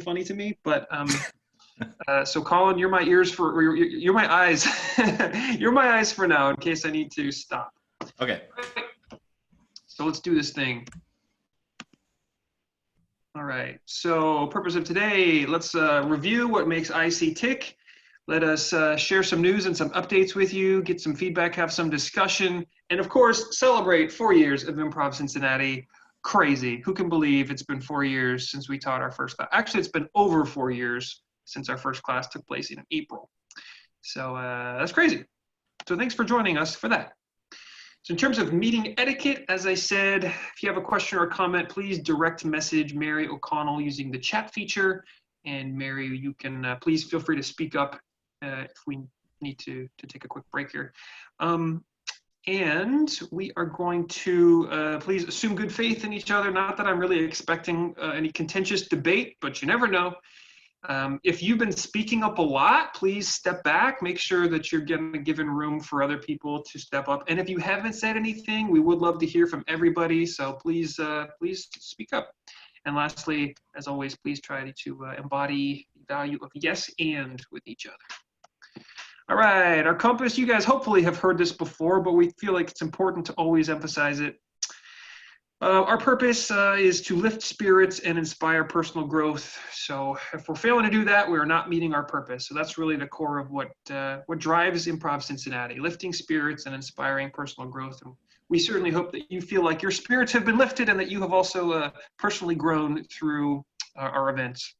funny to me, but so Colin, you're my ears for, or you're my eyes. You're my eyes for now in case I need to stop. Okay. So let's do this thing. All right, so purpose of today, let's review what makes IC tick. Let us share some news and some updates with you, get some feedback, have some discussion, and of course, celebrate 4 years of Improv Cincinnati. Crazy. Who can believe it's been 4 years since we taught our first class? Actually, it's been over 4 years since our first class took place in April. So that's crazy. So thanks for joining us for that. So in terms of meeting etiquette, as I said, if you have a question or a comment, please direct message Mary O'Connell using the chat feature. And Mary, you can please feel free to speak up if we need to take a quick break here. And we are going to please assume good faith in each other. Not that I'm really expecting any contentious debate, but you never know. If you've been speaking up a lot, please step back. Make sure that you're given room for other people to step up. And if you haven't said anything, we would love to hear from everybody. So please, please speak up. And lastly, as always, please try to embody the value of yes and with each other. All right, our compass, you guys hopefully have heard this before, but we feel like it's important to always emphasize it. Our purpose is to lift spirits and inspire personal growth. So if we're failing to do that, we're not meeting our purpose. So that's really the core of what drives Improv Cincinnati, lifting spirits and inspiring personal growth. And we certainly hope that you feel like your spirits have been lifted and that you have also personally grown through our events.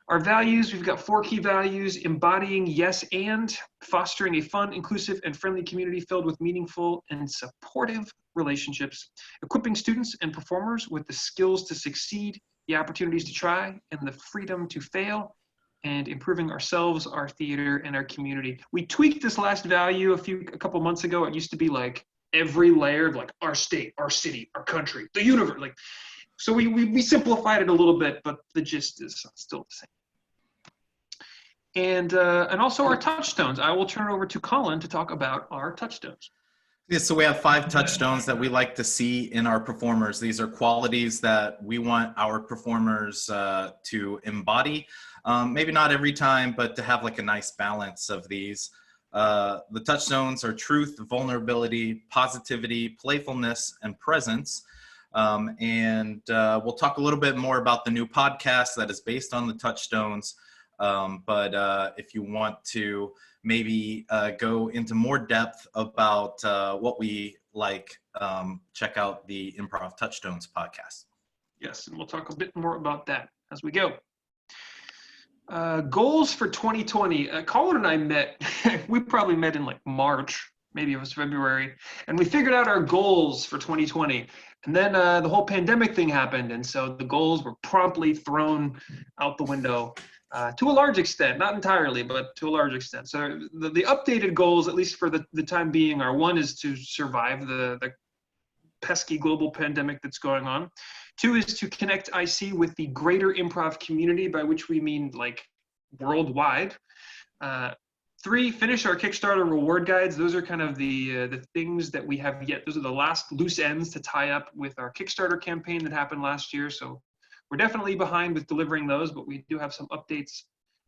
Our values, we've got 4 key values: embodying yes and, fostering a fun, inclusive, and friendly community filled with meaningful and supportive relationships, equipping students and performers with the skills to succeed, the opportunities to try, and the freedom to fail, and improving ourselves, our theater, and our community. We tweaked this last value a couple months ago. It used to be like every layer of like our state, our city, our country, the universe. Like, so we simplified it a little bit, but the gist is still the same. And also our touchstones. I will turn it over to Colin to talk about our touchstones. Yeah, so we have 5 touchstones that we like to see in our performers. These are qualities that we want our performers to embody. Maybe not every time, but to have like a nice balance of these. The touchstones are truth, vulnerability, positivity, playfulness, and presence. And we'll talk a little bit more about the new podcast that is based on the touchstones. But if you want to maybe go into more depth about what we like, check out the Improv Touchstones podcast. Yes, and we'll talk a bit more about that as we go. Goals for 2020. Colin and I met, we probably met in like March, maybe it was February, and we figured out our goals for 2020. And then the whole pandemic thing happened, and so the goals were promptly thrown out the window. To a large extent, not entirely, but to a large extent. So the updated goals, at least for the time being, are: 1 is to survive the pesky global pandemic that's going on. 2 is to connect IC with the greater improv community, by which we mean like worldwide. 3, finish our Kickstarter reward guides. Those are kind of the things that we have yet. Those are the last loose ends to tie up with our Kickstarter campaign that happened last year. So we're definitely behind with delivering those, but we do have some updates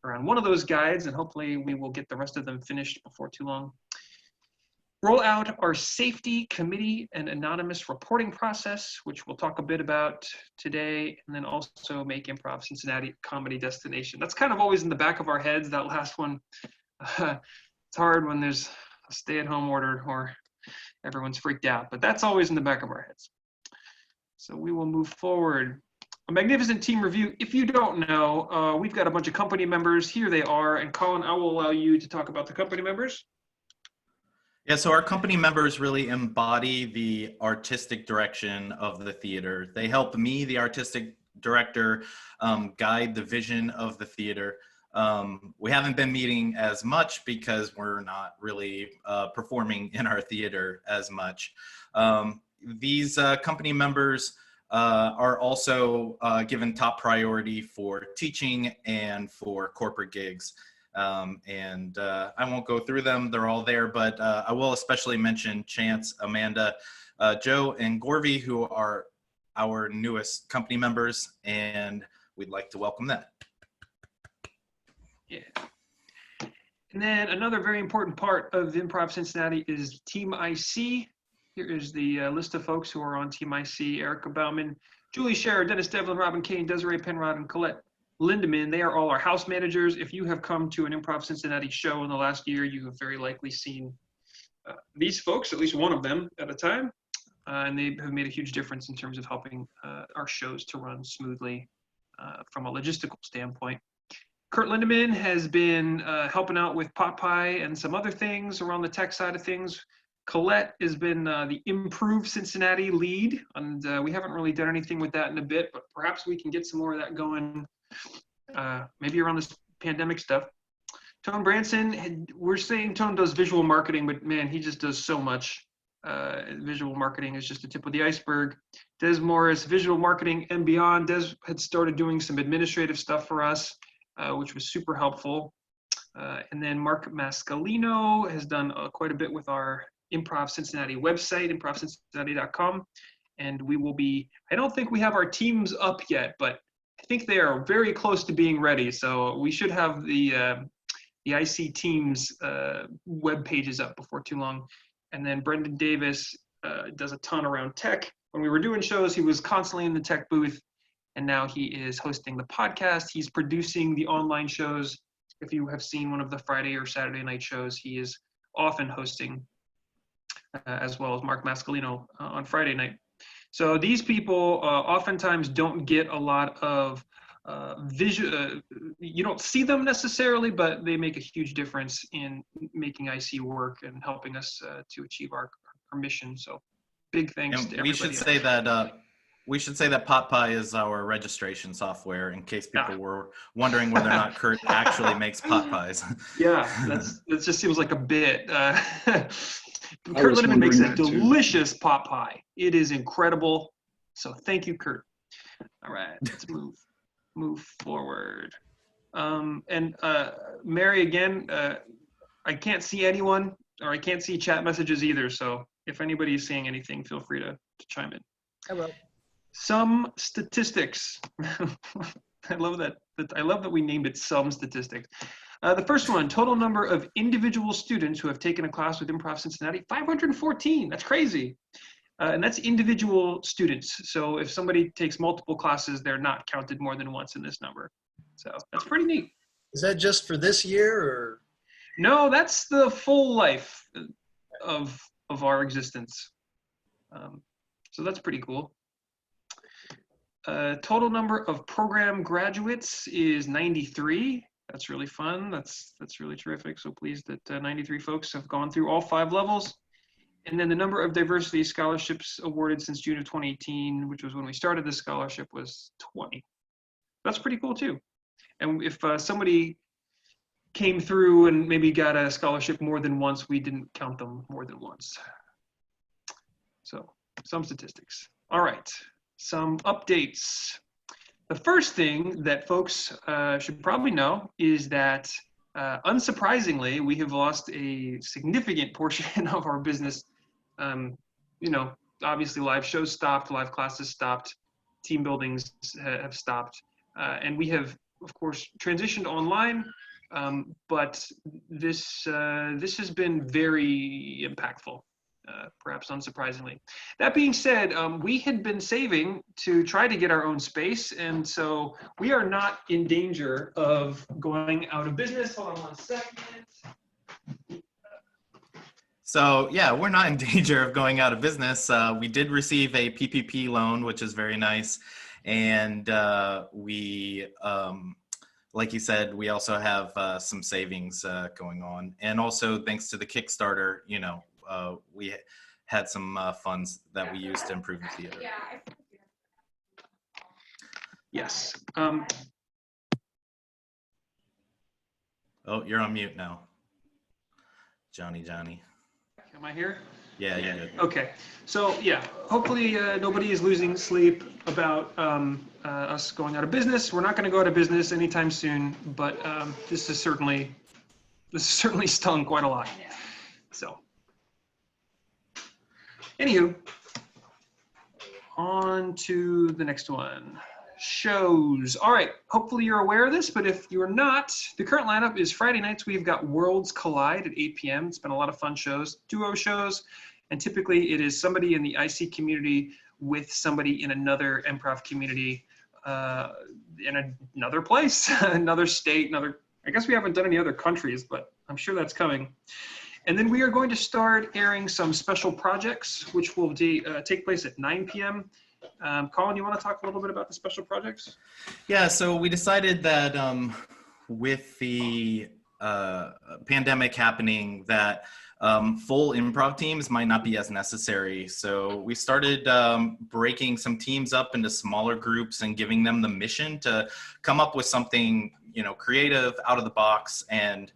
around one of those guides, and hopefully we will get the rest of them finished before too long. Roll out our safety committee and anonymous reporting process, which we'll talk a bit about today, and then also make Improv Cincinnati a comedy destination. That's kind of always in the back of our heads, that last one. It's hard when there's a stay-at-home order or everyone's freaked out, but that's always in the back of our heads. So we will move forward. A magnificent team review. If you don't know, we've got a bunch of company members. Here they are. And Colin, I will allow you to talk about the company members. Yeah, so our company members really embody the artistic direction of the theater. They help me, the artistic director, guide the vision of the theater. We haven't been meeting as much because we're not really performing in our theater as much. These company members are also given top priority for teaching and for corporate gigs. I won't go through them, they're all there, but I will especially mention Chance, Amanda, Joe, and Gorvy, who are our newest company members, and we'd like to welcome that. Yeah. And then another very important part of Improv Cincinnati is Team IC. Here is the list of folks who are on Team IC: Erica Bauman, Julie Scherer, Dennis Devlin, Robin Kane, Desiree Penrod, and Colette Lindemann. They are all our house managers. If you have come to an Improv Cincinnati show in the last year, you have very likely seen these folks, at least one of them at a time. And they have made a huge difference in terms of helping our shows to run smoothly from a logistical standpoint. Kurt Lindemann has been helping out with Pot Pie and some other things around the tech side of things. Colette has been the Improve Cincinnati lead, and we haven't really done anything with that in a bit, but perhaps we can get some more of that going maybe around this pandemic stuff. Tone Branson, we're saying Tone does visual marketing, but man, he just does so much. Visual marketing is just the tip of the iceberg. Des Morris, visual marketing and beyond. Des had started doing some administrative stuff for us, which was super helpful. And then Mark Mascalino has done quite a bit with our Improv Cincinnati website, improvcincinnati.com. And we will be, I don't think we have our teams up yet, but I think they are very close to being ready. So we should have the IC teams web pages up before too long. And then Brendan Davis does a ton around tech. When we were doing shows, he was constantly in the tech booth, and now he is hosting the podcast. He's producing the online shows. If you have seen one of the Friday or Saturday night shows, he is often hosting, as well as Mark Mascalino on Friday night. So these people oftentimes don't get a lot of visual, you don't see them necessarily, but they make a huge difference in making IC work and helping us to achieve our mission. So big thanks to everybody. We should say that Pot Pie is our registration software, in case people were wondering whether or not Kurt actually makes pot pies. Yeah, that just seems like a bit. Kurt Lindemann makes a delicious pot pie. It is incredible. So thank you, Kurt. All right, let's move forward. And Mary, again, I can't see anyone, or I can't see chat messages either. So if anybody is seeing anything, feel free to chime in. Hello. Some statistics. I love that we named it some statistics. The first one, total number of individual students who have taken a class with Improv Cincinnati, 514. That's crazy. And that's individual students. So if somebody takes multiple classes, they're not counted more than once in this number. So that's pretty neat. Is that just for this year, or? No, that's the full life of our existence. So that's pretty cool. Total number of program graduates is 93. That's really fun. That's really terrific. So pleased that 93 folks have gone through all 5 levels. And then the number of diversity scholarships awarded since June of 2018, which was when we started this scholarship, was 20. That's pretty cool too. And if somebody came through and maybe got a scholarship more than once, we didn't count them more than once. So some statistics. All right, some updates. The first thing that folks should probably know is that unsurprisingly, we have lost a significant portion of our business. Obviously live shows stopped, live classes stopped, team buildings have stopped. And we have, of course, transitioned online, but this has been very impactful, perhaps unsurprisingly. That being said, we had been saving to try to get our own space, and so we are not in danger of going out of business. Hold on one second. So yeah, we're not in danger of going out of business. We did receive a PPP loan, which is very nice. And we, like you said, we also have some savings going on. And also thanks to the Kickstarter, we had some funds that we used to improve the theater. Yes. Oh, you're on mute now. Johnny. Am I here? Yeah, you're good. Okay. So yeah, hopefully nobody is losing sleep about us going out of business. We're not going to go out of business anytime soon, but this has certainly stung quite a lot. So, anywho, on to the next one. shows. All right, hopefully you're aware of this, but if you're not, the current lineup is Friday nights. We've got Worlds Collide at 8 p.m. It's been a lot of fun shows, duo shows, and typically it is somebody in the IC community with somebody in another improv community in another place, another state, I guess we haven't done any other countries, but I'm sure that's coming. And then we are going to start airing some special projects, which will take place at 9 p.m. Colin, you want to talk a little bit about the special projects? Yeah, so we decided that with the pandemic happening, that full improv teams might not be as necessary. So we started breaking some teams up into smaller groups and giving them the mission to come up with something, creative, out of the box, and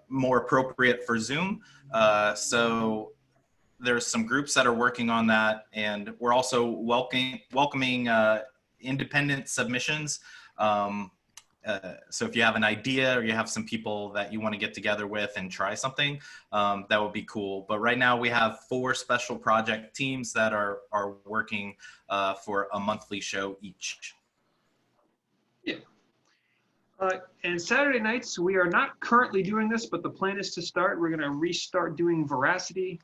more appropriate for Zoom. So there's some groups that are working on that, and we're also welcoming independent submissions. So if you have an idea or you have some people that you want to get together with and try something, that would be cool. But right now we have 4 special project teams that are working for a monthly show each. Yeah. And Saturday nights, we are not currently doing this, but the plan is to start. We're going to restart doing Veracity.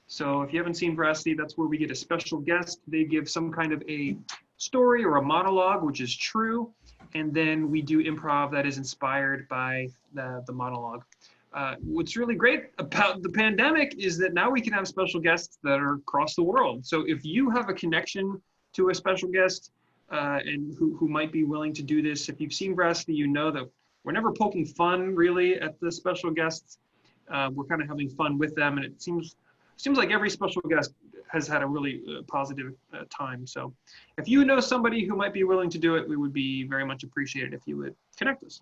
So if you haven't seen Veracity, that's where we get a special guest. They give some kind of a story or a monologue, which is true. And then we do improv that is inspired by the monologue. What's really great about the pandemic is that now we can have special guests that are across the world. So if you have a connection to a special guest and who might be willing to do this, if you've seen Veracity, you know that we're never poking fun really at the special guests. We're kind of having fun with them, and it seems like every special guest has had a really positive time. So if you know somebody who might be willing to do it, we would be very much appreciated if you would connect us.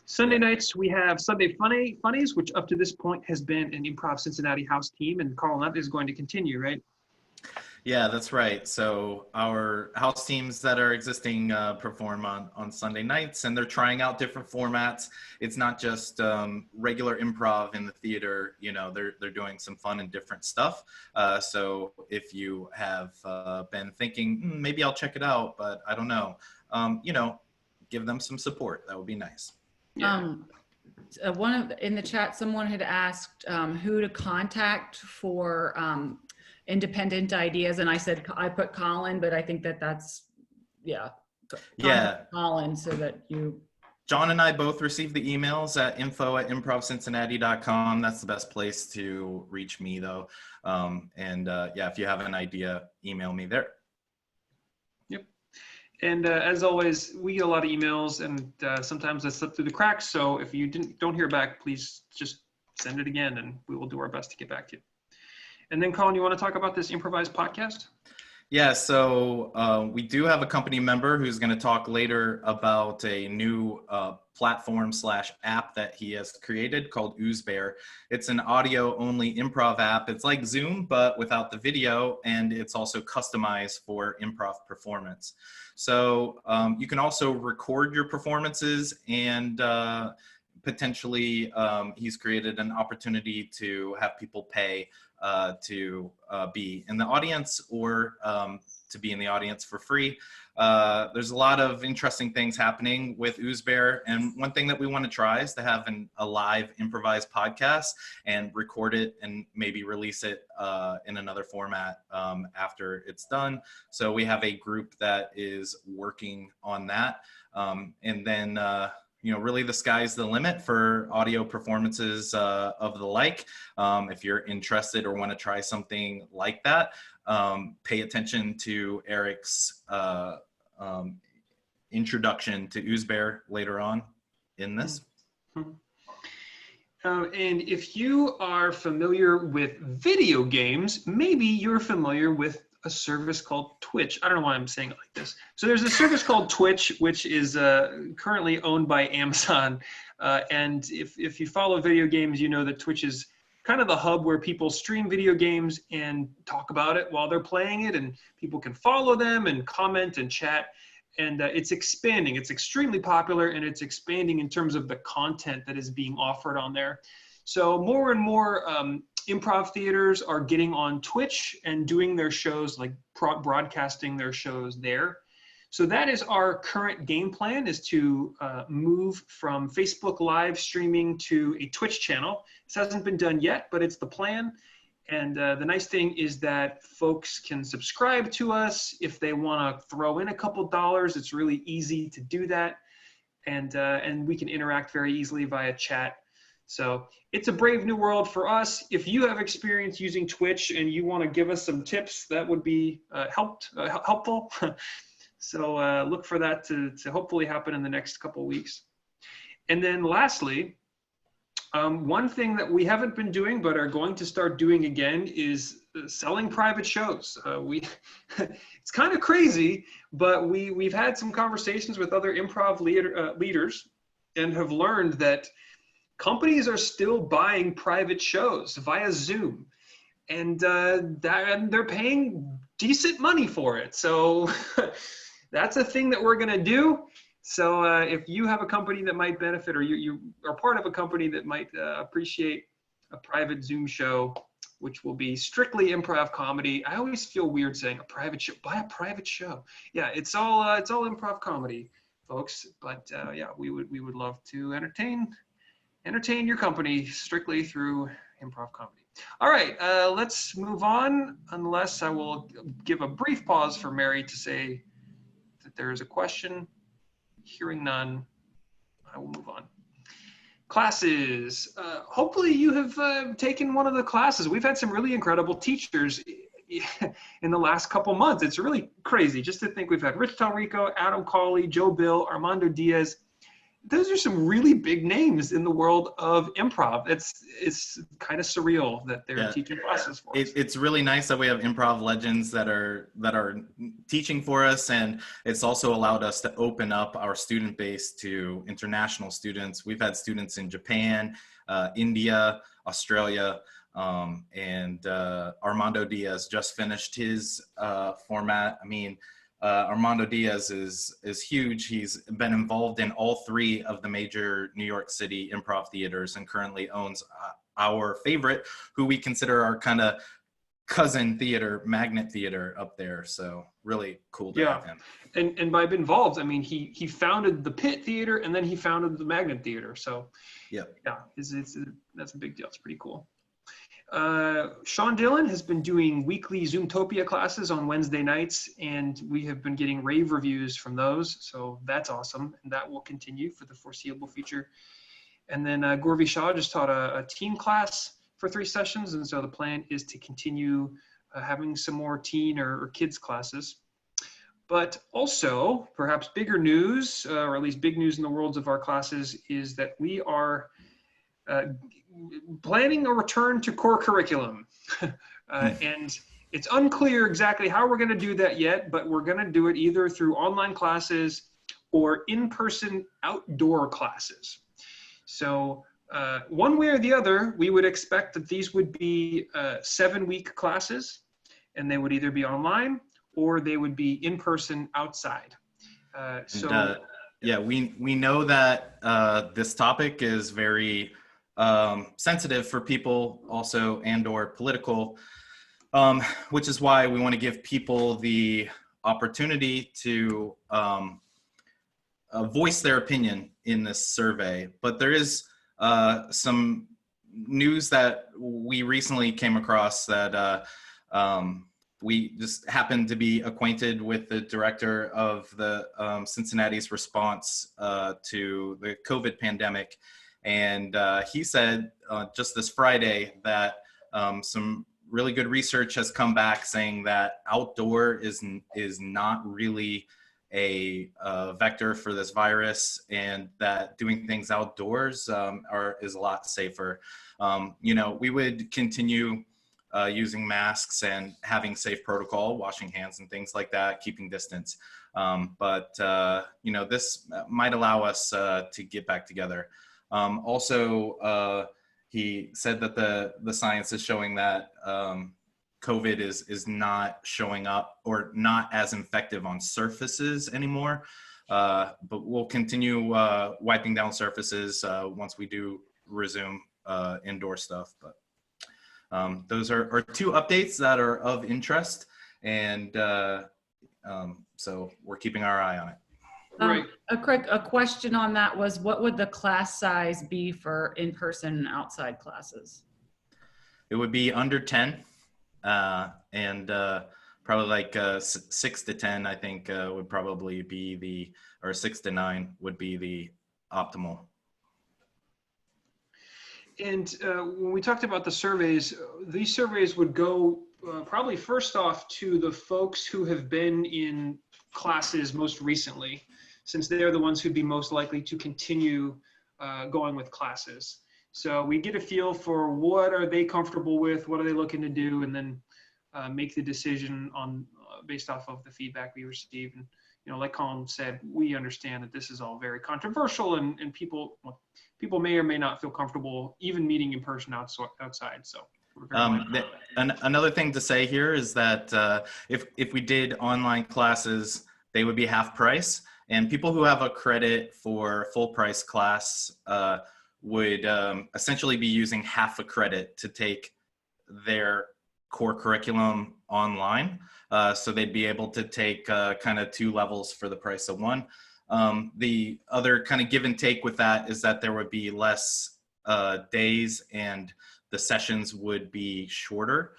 Sunday nights, we have Sunday Funnies, which up to this point has been an Improv Cincinnati house team, and Carl, that is going to continue, right? Yeah, that's right. So our house teams that are existing perform on Sunday nights, and they're trying out different formats. It's not just regular improv in the theater. They're doing some fun and different stuff. So if you have been thinking, maybe I'll check it out, but I don't know, give them some support. That would be nice. Yeah. In the chat, someone had asked who to contact for independent ideas, and I put Colin, but I think that's Colin, so that you. John and I both received the emails at info@improvcincinnati.com. That's the best place to reach me, though. If you have an idea, email me there. Yep. And as always, we get a lot of emails, and sometimes they slip through the cracks. So if you don't hear back, please just send it again, and we will do our best to get back to you. And then, Colin, you want to talk about this improvised podcast? Yeah, so we do have a company member who's going to talk later about a new platform/app that he has created called OozeBear. It's an audio-only improv app. It's like Zoom, but without the video, and it's also customized for improv performance. So you can also record your performances, and potentially he's created an opportunity to have people pay to be in the audience or to be in the audience for free. There's a lot of interesting things happening with OozeBear, and one thing that we want to try is to have a live improvised podcast and record it and maybe release it in another format after it's done. So we have a group that is working on that, and then really the sky's the limit for audio performances of the like. If you're interested or want to try something like that, pay attention to Eric's introduction to OozeBear later on in this. And if you are familiar with video games, maybe you're familiar with a service called Twitch. I don't know why I'm saying it like this. So there's a service called Twitch, which is currently owned by Amazon. And if you follow video games, you know that Twitch is kind of the hub where people stream video games and talk about it while they're playing it, and people can follow them and comment and chat. And it's expanding. It's extremely popular, and it's expanding in terms of the content that is being offered on there. So more and more improv theaters are getting on Twitch and doing their shows, like broadcasting their shows there. So that is our current game plan, is to move from Facebook live streaming to a Twitch channel. This hasn't been done yet, but it's the plan. And the nice thing is that folks can subscribe to us. If they want to throw in a couple dollars, it's really easy to do that. And we can interact very easily via chat. So it's a brave new world for us. If you have experience using Twitch and you want to give us some tips, that would be helpful. So look for that to hopefully happen in the next couple of weeks. And then lastly, one thing that we haven't been doing but are going to start doing again is selling private shows. It's kind of crazy, but we've had some conversations with other improv leaders and have learned that companies are still buying private shows via Zoom, and they're paying decent money for it. So that's a thing that we're gonna do. So if you have a company that might benefit, or you are part of a company that might appreciate a private Zoom show, which will be strictly improv comedy. I always feel weird saying a private show, buy a private show. Yeah, it's all improv comedy, folks. But yeah, we would love to entertain your company strictly through improv comedy. All right, let's move on, unless I will give a brief pause for Mary to say that there is a question. Hearing none, I will move on. Classes. Hopefully you have taken one of the classes. We've had some really incredible teachers in the last couple months. It's really crazy just to think we've had Rich Talrico, Adam Cawley, Joe Bill, Armando Diaz. Those are some really big names in the world of improv. It's kind of surreal that they're teaching classes for us. It's really nice that we have improv legends that are teaching for us, and it's also allowed us to open up our student base to international students. We've had students in Japan, India, Australia, and Armando Diaz just finished his format. I mean, Armando Diaz is huge. He's been involved in all three of the major New York City improv theaters and currently owns our favorite, who we consider our kind of cousin theater, Magnet Theater up there. So really cool to have him. And by involved, I mean, he founded the Pit Theater and then he founded the Magnet Theater. So yeah, that's a big deal. It's pretty cool. Sean Dillon has been doing weekly Zoomtopia classes on Wednesday nights, and we have been getting rave reviews from those. So that's awesome. And that will continue for the foreseeable future. And then Gorvi Shaw just taught a teen class for 3 sessions. And so the plan is to continue having some more teen or kids classes. But also, perhaps bigger news, or at least big news in the worlds of our classes, is that we are planning a return to core curriculum. And it's unclear exactly how we're going to do that yet, but we're going to do it either through online classes or in-person outdoor classes. So one way or the other, we would expect that these would be 7-week classes, and they would either be online or they would be in person outside. Yeah, we know that this topic is very sensitive for people also, and/or political, which is why we want to give people the opportunity to voice their opinion in this survey. But there is some news that we recently came across that we just happened to be acquainted with the director of the Cincinnati's response to the COVID pandemic. And he said just this Friday that some really good research has come back saying that outdoor is not really a vector for this virus, and that doing things outdoors is a lot safer. We would continue using masks and having safe protocol, washing hands and things like that, keeping distance. But this might allow us to get back together. Also, he said that the science is showing that COVID is not showing up or not as infective on surfaces anymore. But we'll continue wiping down surfaces once we do resume indoor stuff. But those are 2 updates that are of interest. And So we're keeping our eye on it. Right. A question on that was, what would the class size be for in-person and outside classes? It would be under 10, and probably like 6 to 10, I think would probably be or 6 to 9 would be the optimal. And when we talked about the surveys, these surveys would go probably first off to the folks who have been in classes most recently, since they're the ones who'd be most likely to continue going with classes. So we get a feel for what are they comfortable with, what are they looking to do, and then make the decision on based off of the feedback we receive. And like Colin said, we understand that this is all very controversial, and people may or may not feel comfortable even meeting in person outside. So we're very another thing to say here is that if we did online classes, they would be half price, and people who have a credit for full price class would essentially be using half a credit to take their core curriculum online. So they'd be able to take kind of 2 levels for the price of 1. The other kind of give and take with that is that there would be less days and the sessions would be shorter,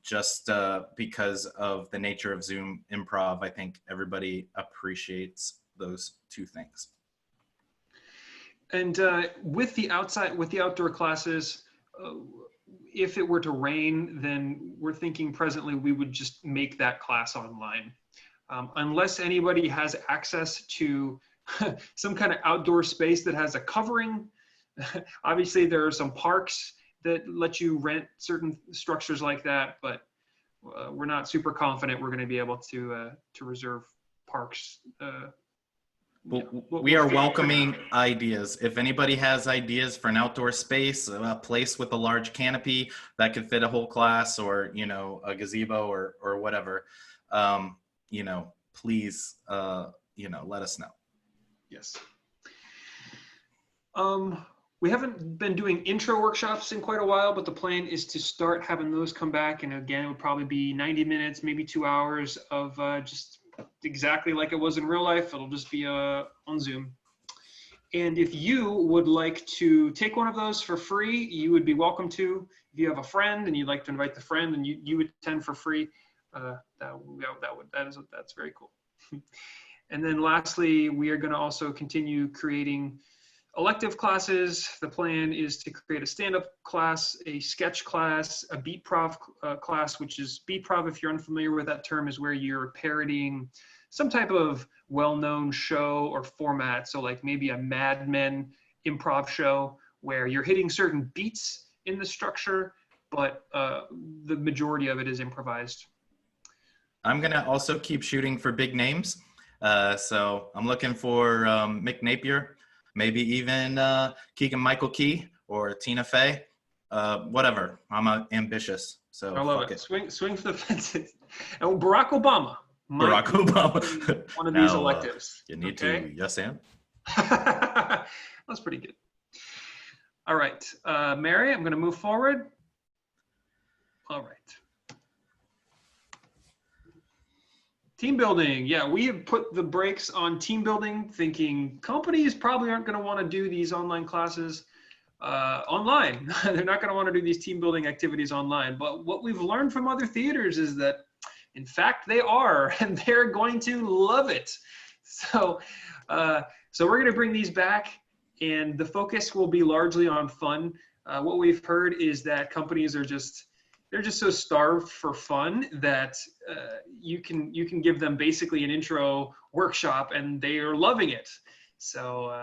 just because of the nature of Zoom Improv. I think everybody appreciates those 2 things. And with the outdoor classes, if it were to rain, then we're thinking presently we would just make that class online. Unless anybody has access to some kind of outdoor space that has a covering. Obviously, there are some parks that let you rent certain structures like that, but we're not super confident we're going to be able to reserve parks. We are welcoming ideas. If anybody has ideas for an outdoor space, a place with a large canopy that could fit a whole class, or a gazebo or whatever, please let us know. Yes. We haven't been doing intro workshops in quite a while, but the plan is to start having those come back. And again, it would probably be 90 minutes, maybe 2 hours of just exactly like it was in real life. It'll just be on Zoom. And if you would like to take one of those for free, you would be welcome to. If you have a friend and you'd like to invite the friend and you would attend for free, that's very cool. And then lastly, we are going to also continue creating elective classes. The plan is to create a stand-up class, a sketch class, a beat prov class, which is beat prov, if you're unfamiliar with that term, is where you're parodying some type of well-known show or format. So like maybe a Mad Men improv show where you're hitting certain beats in the structure, but the majority of it is improvised. I'm going to also keep shooting for big names. So I'm looking for Mick Napier, maybe even Keegan-Michael Key or Tina Fey, whatever. I'm ambitious. So I love it. Swing for the fences. And Barack Obama. Barack Obama. One of these electives. You need to, yes, and? That's pretty good. All right. Mary, I'm going to move forward. All right. Team building. Yeah, we have put the brakes on team building, thinking companies probably aren't going to want to do these online classes online. They're not going to want to do these team building activities online. But what we've learned from other theaters is that, in fact, they are, and they're going to love it. So we're going to bring these back, and the focus will be largely on fun. What we've heard is that companies are they're just so starved for fun that you can give them basically an intro workshop and they are loving it. So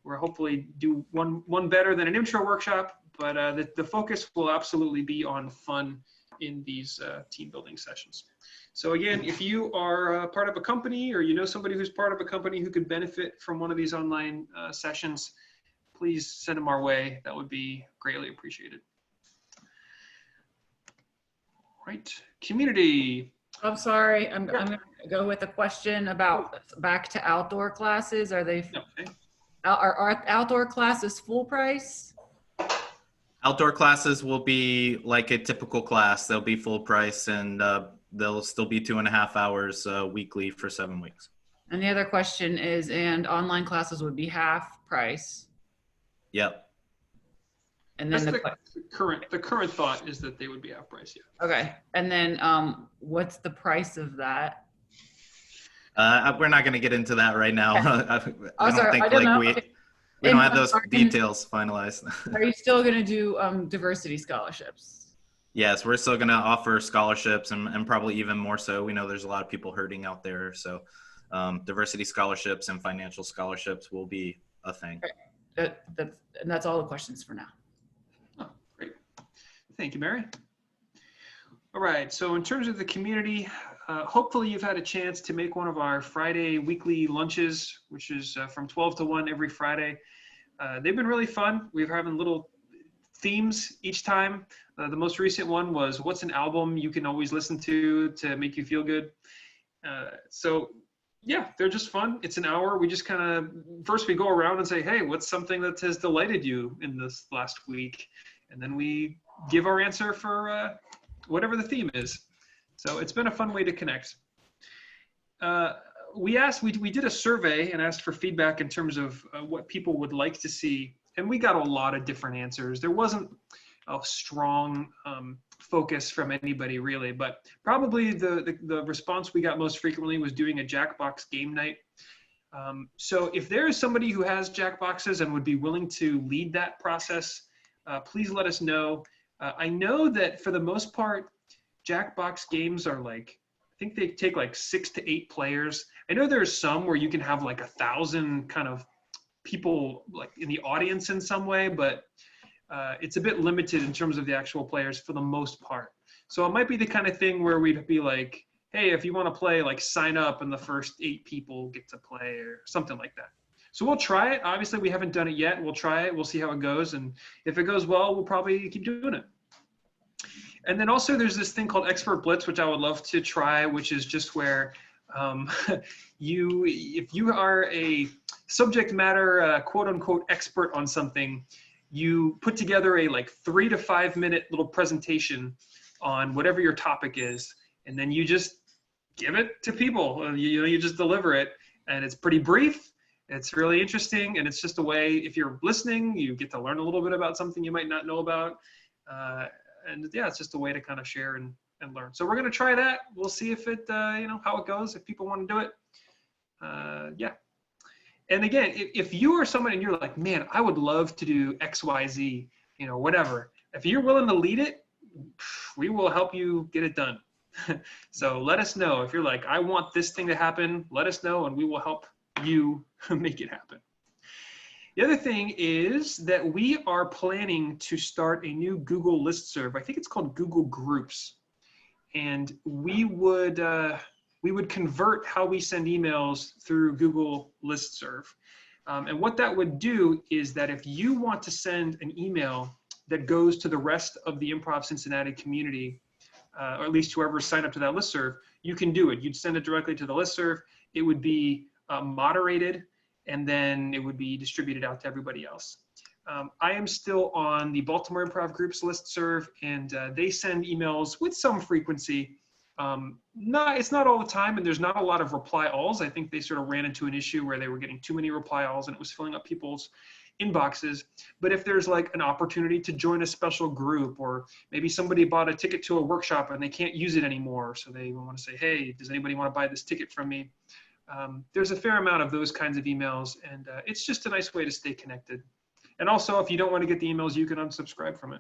we'll hopefully do one better than an intro workshop, but the focus will absolutely be on fun in these team building sessions. So again, if you are part of a company or you know somebody who's part of a company who could benefit from one of these online sessions, please send them our way. That would be greatly appreciated. Right, community. I'm sorry, I'm going to go with a question about back to outdoor classes. Are they, Okay. are outdoor classes full price? Outdoor classes will be like a typical class. They'll be full price, and they'll still be 2.5 hours weekly for 7 weeks. And the other question is, and online classes would be half price. Yep. And That's then the current thought is that they would be half price. Yeah. okay. And then what's the price of that? We're not going to get into that right now. I don't think know. we And don't have those details finalized. Are you still going to do diversity scholarships? Yes, we're still going to offer scholarships and probably even more so. We know there's a lot of people hurting out there. So diversity scholarships and financial scholarships will be a thing. Okay. That's all the questions for now. Oh, great. Thank you, Mary. All right, so in terms of the community, hopefully you've had a chance to make one of our Friday weekly lunches, which is from 12 to 1 every Friday. They've been really fun. We're having little themes each time. The most recent one was what's an album you can always listen to make you feel good. So yeah, they're just fun. It's an hour. We just kind of, first we go around and say, hey, what's something that has delighted you in this last week? And then we give our answer for whatever the theme is. So it's been a fun way to connect. We did a survey and asked for feedback in terms of what people would like to see. And we got a lot of different answers. There wasn't a strong focus from anybody really, but probably the response we got most frequently was doing a Jackbox game night. So if there is somebody who has Jackboxes and would be willing to lead that process, please let us know. I know that for the most part, Jackbox games are like, I think they take like 6 to 8 players. I know there's some where you can have like 1,000 kind of people like in the audience in some way, but it's a bit limited in terms of the actual players for the most part. So it might be the kind of thing where we'd be like, hey, if you want to play, like sign up and the first 8 people get to play or something like that. So we'll try it. Obviously, we haven't done it yet. We'll try it. We'll see how it goes. And if it goes well, we'll probably keep doing it. And then also there's this thing called Expert Blitz, which I would love to try, which is just where if you are a subject matter, quote unquote, expert on something, you put together a like 3 to 5 minute little presentation on whatever your topic is. And then you just give it to people. You just deliver it. And it's pretty brief. It's really interesting. And it's just a way, if you're listening, you get to learn a little bit about something you might not know about. And yeah, it's just a way to kind of share and learn. So we're going to try that. We'll see if it, how it goes, if people want to do it. Yeah. And again, if you are someone and you're like, man, I would love to do X, Y, Z, whatever. If you're willing to lead it, we will help you get it done. So let us know. If you're like, I want this thing to happen, let us know and we will help you make it happen. The other thing is that we are planning to start a new Google listserv. I think it's called Google Groups. And we would convert how we send emails through Google listserv. And what that would do is that if you want to send an email that goes to the rest of the Improv Cincinnati community, or at least whoever signed up to that listserv, you can do it. You'd send it directly to the listserv. It would be moderated, and then it would be distributed out to everybody else. I am still on the Baltimore Improv Groups listserv, and they send emails with some frequency. It's not all the time, and there's not a lot of reply alls. I think they sort of ran into an issue where they were getting too many reply alls, and it was filling up people's inboxes. But if there's like an opportunity to join a special group, or maybe somebody bought a ticket to a workshop and they can't use it anymore, so they want to say, hey, does anybody want to buy this ticket from me? There's a fair amount of those kinds of emails, and it's just a nice way to stay connected. And also, if you don't want to get the emails, you can unsubscribe from it.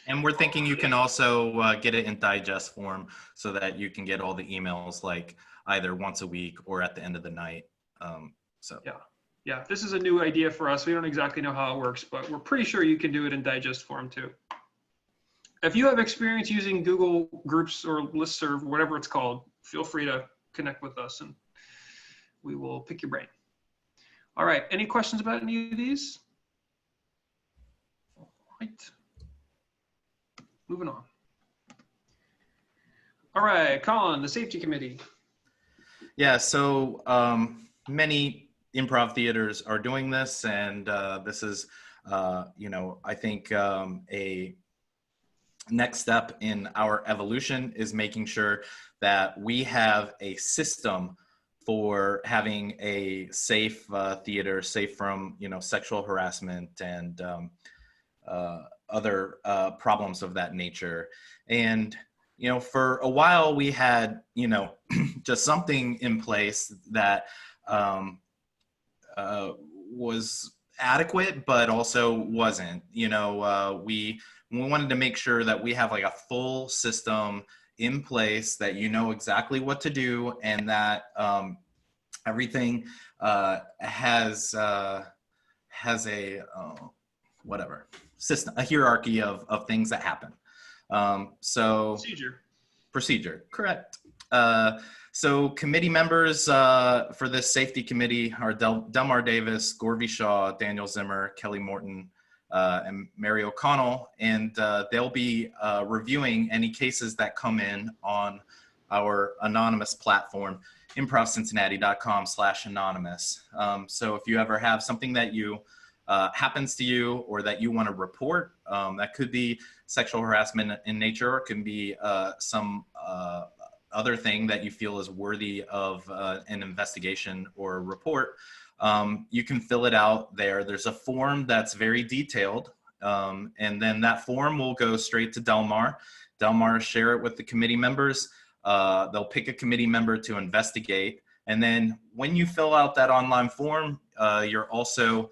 And we're thinking you can also get it in digest form so that you can get all the emails like either once a week or at the end of the night. Yeah, this is a new idea for us. We don't exactly know how it works, but we're pretty sure you can do it in digest form too. If you have experience using Google Groups or listserv, whatever it's called, feel free to connect with us and we will pick your brain. All right, any questions about any of these? All right, moving on. All right, Colin, the safety committee. Yeah, so many improv theaters are doing this, and this is, I think a next step in our evolution is making sure that we have a system for having a safe theater, safe from, you know, sexual harassment and other problems of that nature. And, you know, for a while we had, you know, just something in place that was adequate, but also wasn't. You know, we wanted to make sure that we have like a full system in place, that you know exactly what to do, and that everything has a whatever system, a hierarchy of things that happen. So procedure, correct. So committee members for this safety committee are Delmar Davis, Gorvie Shaw, Daniel Zimmer, Kelly Morton, and Mary O'Connell, and they'll be reviewing any cases that come in on our anonymous platform, improvcincinnati.com/anonymous. So if you ever have something that you happens to you, or that you want to report, that could be sexual harassment in nature, or it can be some other thing that you feel is worthy of an investigation or a report, you can fill it out there. There's a form that's very detailed, and then that form will go straight to Delmar. Delmar share it with the committee members. They'll pick a committee member to investigate. And then when you fill out that online form, you're also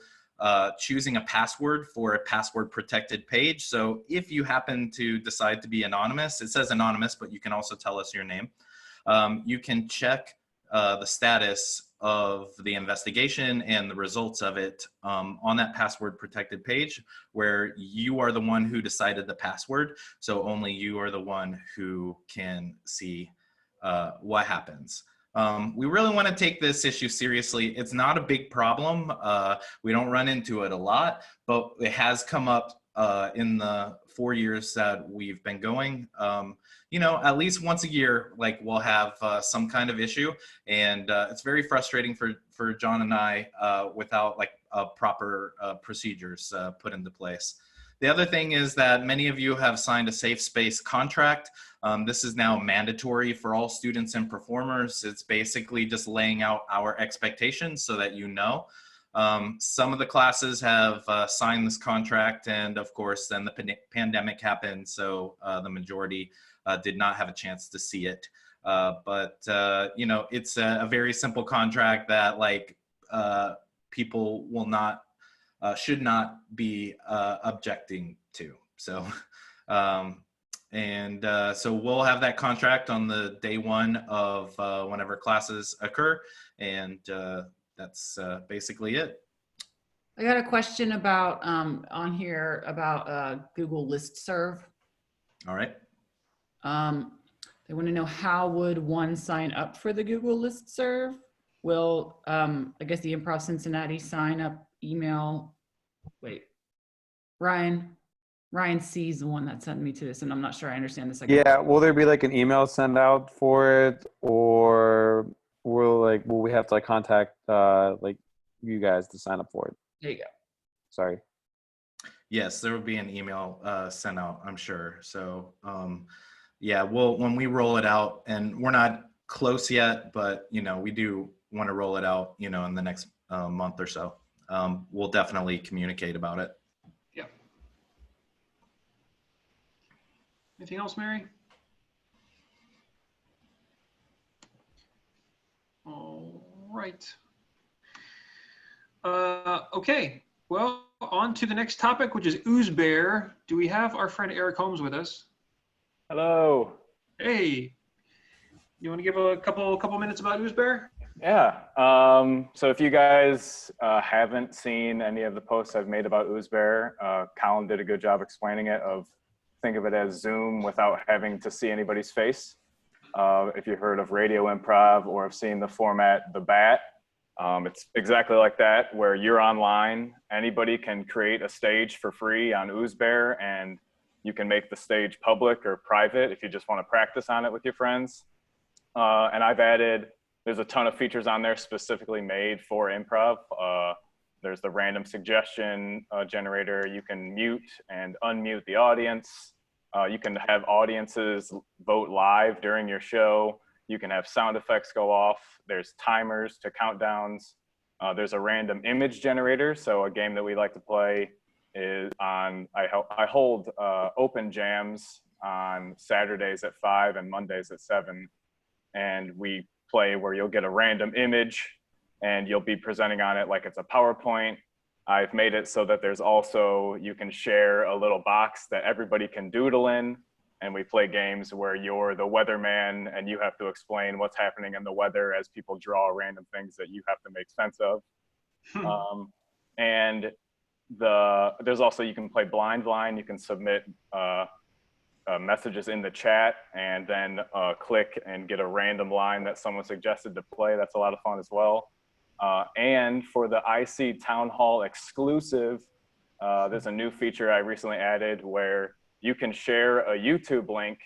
choosing a password for a password protected page. So if you happen to decide to be anonymous, it says anonymous, but you can also tell us your name. You can check the status of the investigation and the results of it on that password protected page, where you are the one who decided the password. So only you are the one who can see what happens. We really want to take this issue seriously. It's not a big problem. We don't run into it a lot, but it has come up in the 4 years that we've been going. You know, at least once a year, like we'll have some kind of issue, and it's very frustrating for John and I without like proper procedures put into place. The other thing is that many of you have signed a safe space contract. This is now mandatory for all students and performers. It's basically just laying out our expectations so that you know. Some of the classes have signed this contract, and of course then the pandemic happened, so the majority did not have a chance to see it. But you know, it's a very simple contract that like people will not should not be objecting to. So so we'll have that contract on the day one of whenever classes occur, and that's basically it. I got a question about on here about Google Listserv. All right. They want to know, how would one sign up for the Google Listserv? Will I guess the Improv Cincinnati sign up email? Wait, Ryan C's the one that sent me to this, and I'm not sure I understand this. Yeah, will there be like an email sent out for it, or will we have to like contact like you guys to sign up for it? There you go. Sorry. Yes, there will be an email sent out, I'm sure. So yeah, when we roll it out, and we're not close yet, but you know, we do want to roll it out, you know, in the next month or so. We'll definitely communicate about it. Yeah. Anything else, Mary? All right. Okay. Well, on to the next topic, which is OozBear. Do we have our friend Eric Holmes with us? Hello. Hey. You want to give a couple minutes about OozBear? Yeah. So if you guys haven't seen any of the posts I've made about OozBear, Colin did a good job explaining it. Think of it as Zoom without having to see anybody's face. If you've heard of radio improv or have seen the format The Bat, it's exactly like that, where you're online. Anybody can create a stage for free on OozBear, and you can make the stage public or private if you just want to practice on it with your friends. And there's a ton of features on there specifically made for improv. There's the random suggestion generator. You can mute and unmute the audience. You can have audiences vote live during your show. You can have sound effects go off. There's timers to countdowns. There's a random image generator. So a game that we like to play is on, I hold open jams on Saturdays at 5 and Mondays at 7. And we play where you'll get a random image and you'll be presenting on it like it's a PowerPoint. I've made it so that there's also, you can share a little box that everybody can doodle in. And we play games where you're the weatherman and you have to explain what's happening in the weather as people draw random things that you have to make sense of. And there's also, you can play blind line. You can submit messages in the chat and then click and get a random line that someone suggested to play. That's a lot of fun as well. And for the IC Town Hall exclusive, there's a new feature I recently added where you can share a YouTube link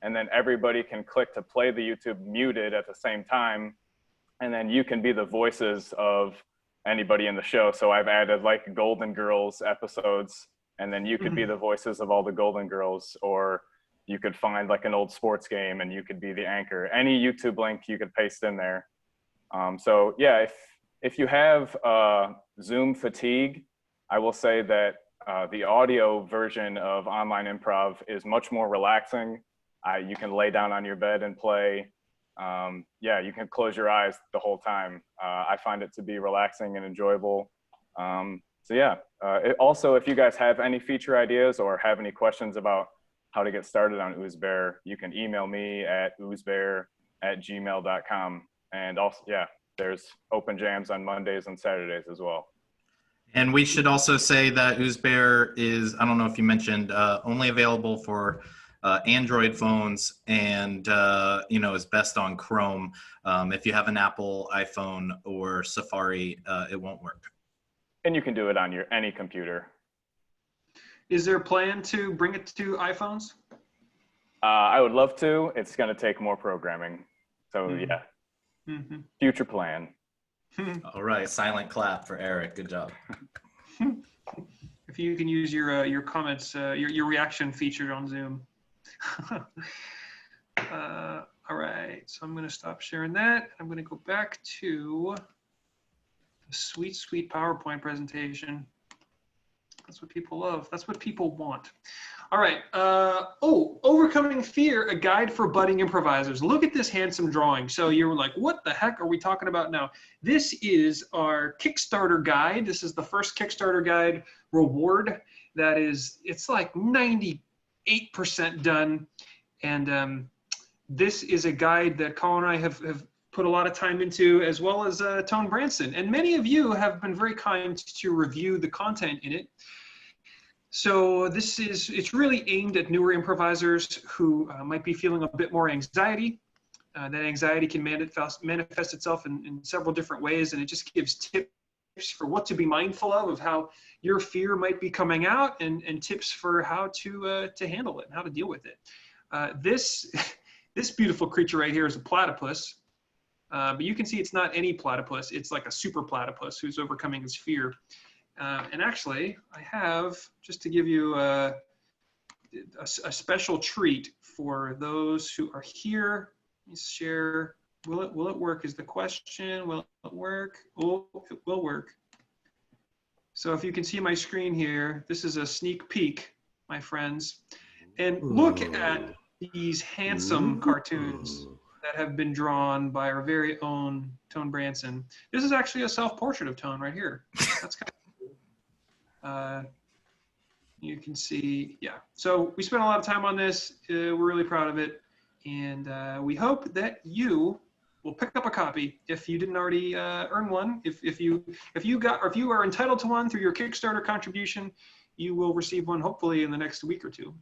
and then everybody can click to play the YouTube muted at the same time. And then you can be the voices of anybody in the show. So I've added like Golden Girls episodes, and then you could be the voices of all the Golden Girls, or you could find like an old sports game and you could be the anchor. Any YouTube link you could paste in there. So yeah, if you have Zoom fatigue, I will say that the audio version of online improv is much more relaxing. You can lay down on your bed and play. Yeah, you can close your eyes the whole time. I find it to be relaxing and enjoyable. So yeah, also, if you guys have any feature ideas or have any questions about how to get started on OozBear, you can email me at oozbear@gmail.com. And also, yeah, there's open jams on Mondays and Saturdays as well. And we should also say that OozBear is, I don't know if you mentioned, only available for Android phones and, is best on Chrome. If you have an Apple iPhone or Safari, it won't work. And you can do it on any computer. Is there a plan to bring it to iPhones? I would love to. It's going to take more programming. So yeah, future plan. All right, silent clap for Eric. Good job. If you can use your comments, your reaction feature on Zoom. All right, so I'm going to stop sharing that. I'm going to go back to the sweet, sweet PowerPoint presentation. That's what people love. That's what people want. All right. Overcoming Fear, a guide for budding improvisers. Look at this handsome drawing. So you're like, what the heck are we talking about now? This is our Kickstarter guide. This is the first Kickstarter guide reward. It's like 98% done. And this is a guide that Colin and I have put a lot of time into, as well as Tone Branson. And many of you have been very kind to review the content in it. So it's really aimed at newer improvisers who might be feeling a bit more anxiety. That anxiety can manifest itself in several different ways, and it just gives tips for what to be mindful of how your fear might be coming out, and tips for how to handle it and how to deal with it. This beautiful creature right here is a platypus, but you can see it's not any platypus. It's like a super platypus who's overcoming his fear. And actually, I have, just to give you a special treat for those who are here. Let me share. Will it work is the question. Will it work? Oh, it will work. So if you can see my screen here, this is a sneak peek, my friends. And look at these handsome cartoons that have been drawn by our very own Tone Branson. This is actually a self-portrait of Tone right here. That's kind of you can see, yeah. So we spent a lot of time on this. We're really proud of it, and we hope that you will pick up a copy if you didn't already earn one. If you are entitled to one through your Kickstarter contribution, you will receive one hopefully in the next week or two.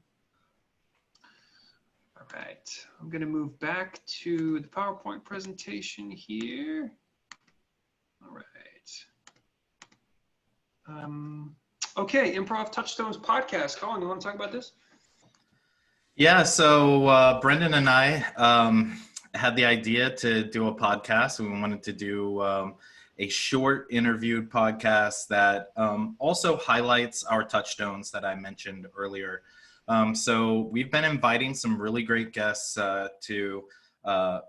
All right, I'm going to move back to the PowerPoint presentation here. All right. Okay, Improv Touchstones podcast. Colin, you want to talk about this? Yeah, so Brendan and I had the idea to do a podcast. We wanted to do a short interviewed podcast that also highlights our touchstones that I mentioned earlier. So we've been inviting some really great guests to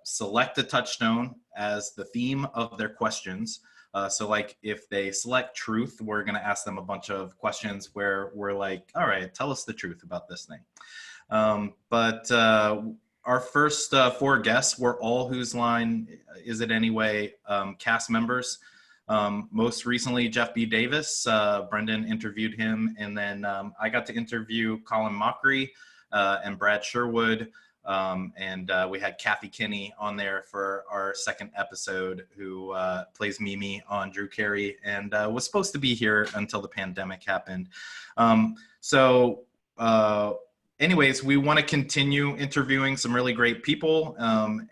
select a touchstone as the theme of their questions. So like if they select truth, we're going to ask them a bunch of questions where we're like, all right, tell us the truth about this thing. But our first 4 guests were all Whose Line Is It Anyway cast members. Most recently, Jeff B. Davis, Brendan interviewed him, and then I got to interview Colin Mockery and Brad Sherwood, and we had Kathy Kinney on there for our second episode, who plays Mimi on Drew Carey, and was supposed to be here until the pandemic happened. Anyways, we want to continue interviewing some really great people.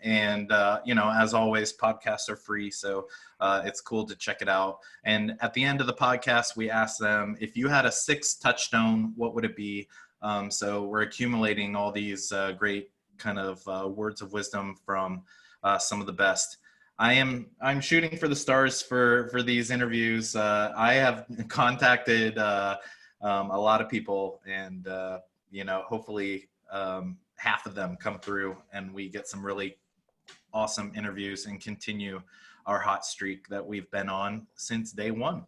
And, you know, as always, podcasts are free. So it's cool to check it out. And at the end of the podcast, we asked them, if you had a 6th touchstone, what would it be? So we're accumulating all these great kind of words of wisdom from some of the best. I'm shooting for the stars for these interviews. I have contacted a lot of people, and you know, hopefully half of them come through and we get some really awesome interviews and continue our hot streak that we've been on since day 1.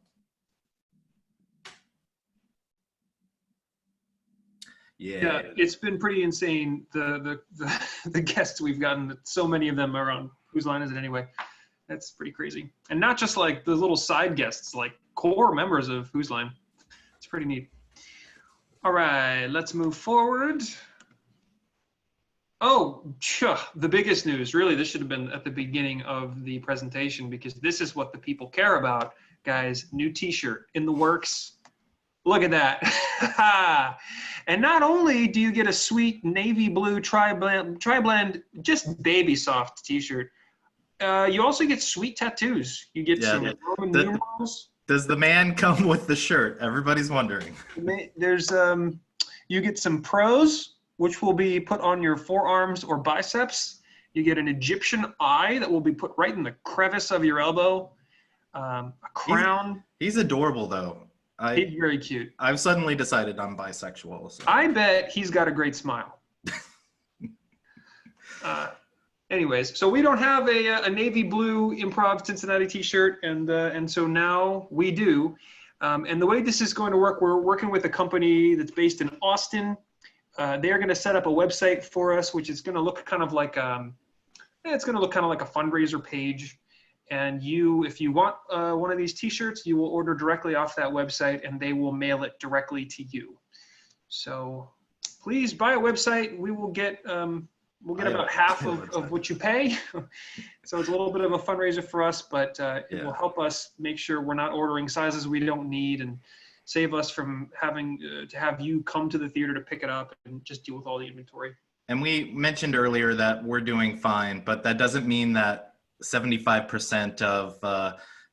Yeah, it's been pretty insane. The guests we've gotten, so many of them are on Whose Line Is It Anyway? That's pretty crazy. And not just like the little side guests, like core members of Whose Line. It's pretty neat. All right, let's move forward. Oh, the biggest news. Really, this should have been at the beginning of the presentation, because this is what the people care about, guys. New t-shirt in the works. Look at that. And not only do you get a sweet navy blue tri-blend, just baby soft t-shirt, you also get sweet tattoos. You get some Roman numerals. Does the man come with the shirt? Everybody's wondering. There's you get some pros, which will be put on your forearms or biceps. You get an Egyptian eye that will be put right in the crevice of your elbow. A crown. He's adorable, though. He's very cute. I've suddenly decided I'm bisexual. So. I bet he's got a great smile. Anyways, so we don't have a navy blue Improv Cincinnati t-shirt, and so now we do. And the way this is going to work, we're working with a company that's based in Austin. They're going to set up a website for us, which is going to look kind of like it's going to look kind of like a fundraiser page. And if you want one of these t-shirts, you will order directly off that website, and they will mail it directly to you. So please buy a website. We will get about half of what you pay. So it's a little bit of a fundraiser for us, but it will help us make sure we're not ordering sizes we don't need, and save us from having to have you come to the theater to pick it up and just deal with all the inventory. And we mentioned earlier that we're doing fine, but that doesn't mean that 75% of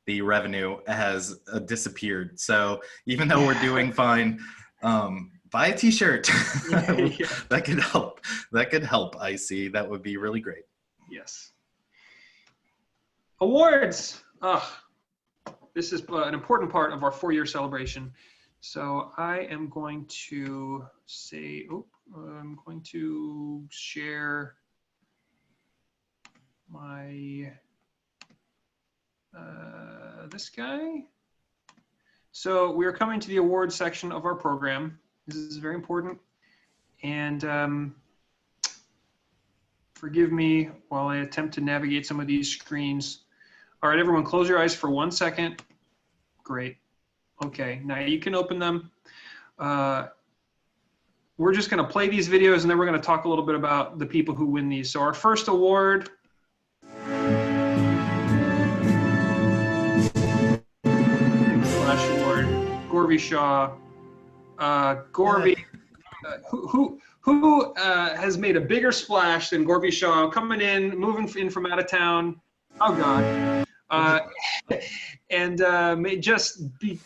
the revenue has disappeared. So even though we're doing fine, buy a t-shirt. That could help. That could help, IC. That would be really great. Yes. Awards. This is an important part of our 4-year celebration. So I am going to say, I'm going to share my, this guy. So we're coming to the awards section of our program. This is very important. And forgive me while I attempt to navigate some of these screens. All right, everyone, close your eyes for 1 second. Great. Okay, now you can open them. We're just going to play these videos, and then we're going to talk a little bit about the people who win these. So our first award. Flash Award, Gorby Shaw. Gorby, who has made a bigger splash than Gorby Shaw, coming in, moving in from out of town. Oh God. And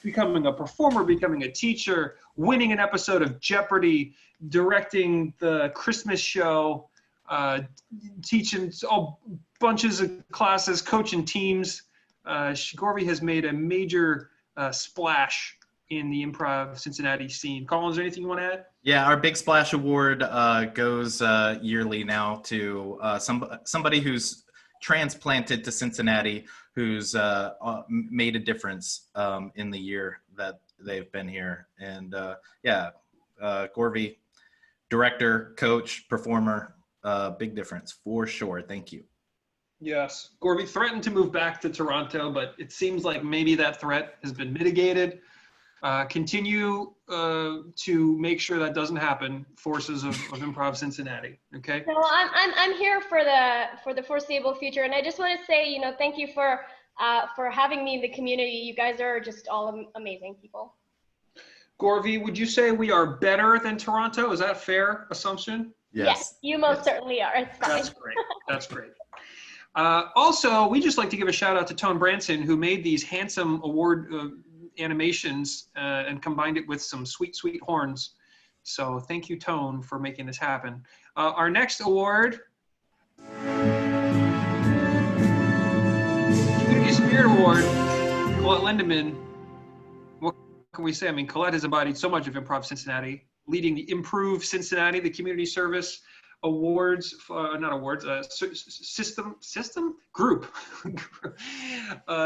becoming a performer, becoming a teacher, winning an episode of Jeopardy, directing the Christmas show, teaching all bunches of classes, coaching teams. Gorby has made a major splash in the Improv Cincinnati scene. Colin, is there anything you want to add? Yeah, our Big Splash Award goes yearly now to somebody who's transplanted to Cincinnati, who's made a difference in the year that they've been here. And Gorvy, director, coach, performer, big difference for sure. Thank you. Yes. Gorvy threatened to move back to Toronto, but it seems like maybe that threat has been mitigated. Continue to make sure that doesn't happen, forces of Improv Cincinnati. Okay. No, I'm here for the foreseeable future, and I just want to say, thank you for having me in the community. You guys are just all amazing people. Gorvy, would you say we are better than Toronto? Is that a fair assumption? Yes, you most certainly are. It's fine. That's great. That's great. Also, we just like to give a shout out to Tone Branson, who made these handsome award animations and combined it with some sweet, sweet horns. So thank you, Tone, for making this happen. Our next award, Community Spirit Award, Colette Lindemann. What can we say? I mean, Colette has embodied so much of Improv Cincinnati, leading the Improve Cincinnati, the community service awards, not awards, system group.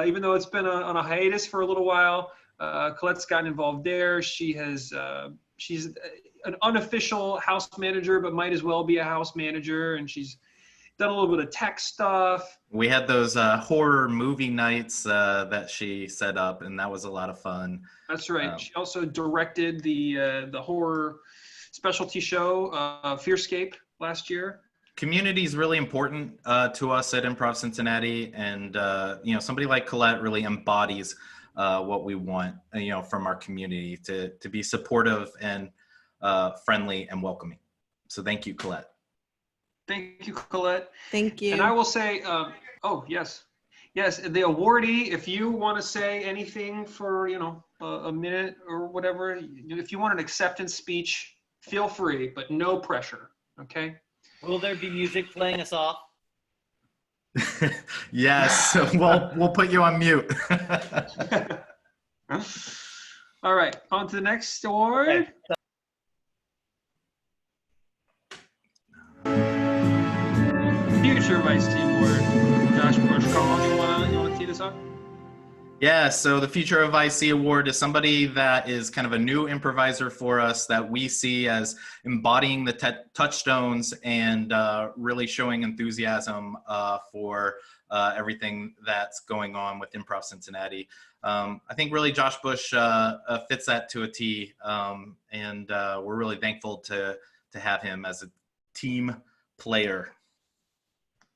Even though it's been on a hiatus for a little while, Colette's gotten involved there. She's an unofficial house manager, but might as well be a house manager. And she's done a little bit of tech stuff. We had those horror movie nights that she set up, and that was a lot of fun. That's right. She also directed the horror specialty show, Fearscape, last year. Community is really important to us at Improv Cincinnati, and somebody like Colette really embodies what we want, from our community to be supportive and friendly and welcoming. So thank you, Colette. Thank you, Colette. Thank you. And I will say, yes, the awardee, if you want to say anything for a minute or whatever, if you want an acceptance speech, feel free, but no pressure. Okay. Will there be music playing us off? Yes. We'll put you on mute. All right. On to the next award. Okay. Future Vice Team Award. Josh Bush, Colin, you wanna tee this up? Yeah, so the Future of IC Award is somebody that is kind of a new improviser for us that we see as embodying the touchstones and really showing enthusiasm for everything that's going on with Improv Cincinnati. I think really Josh Bush fits that to a T, and we're really thankful to have him as a team player.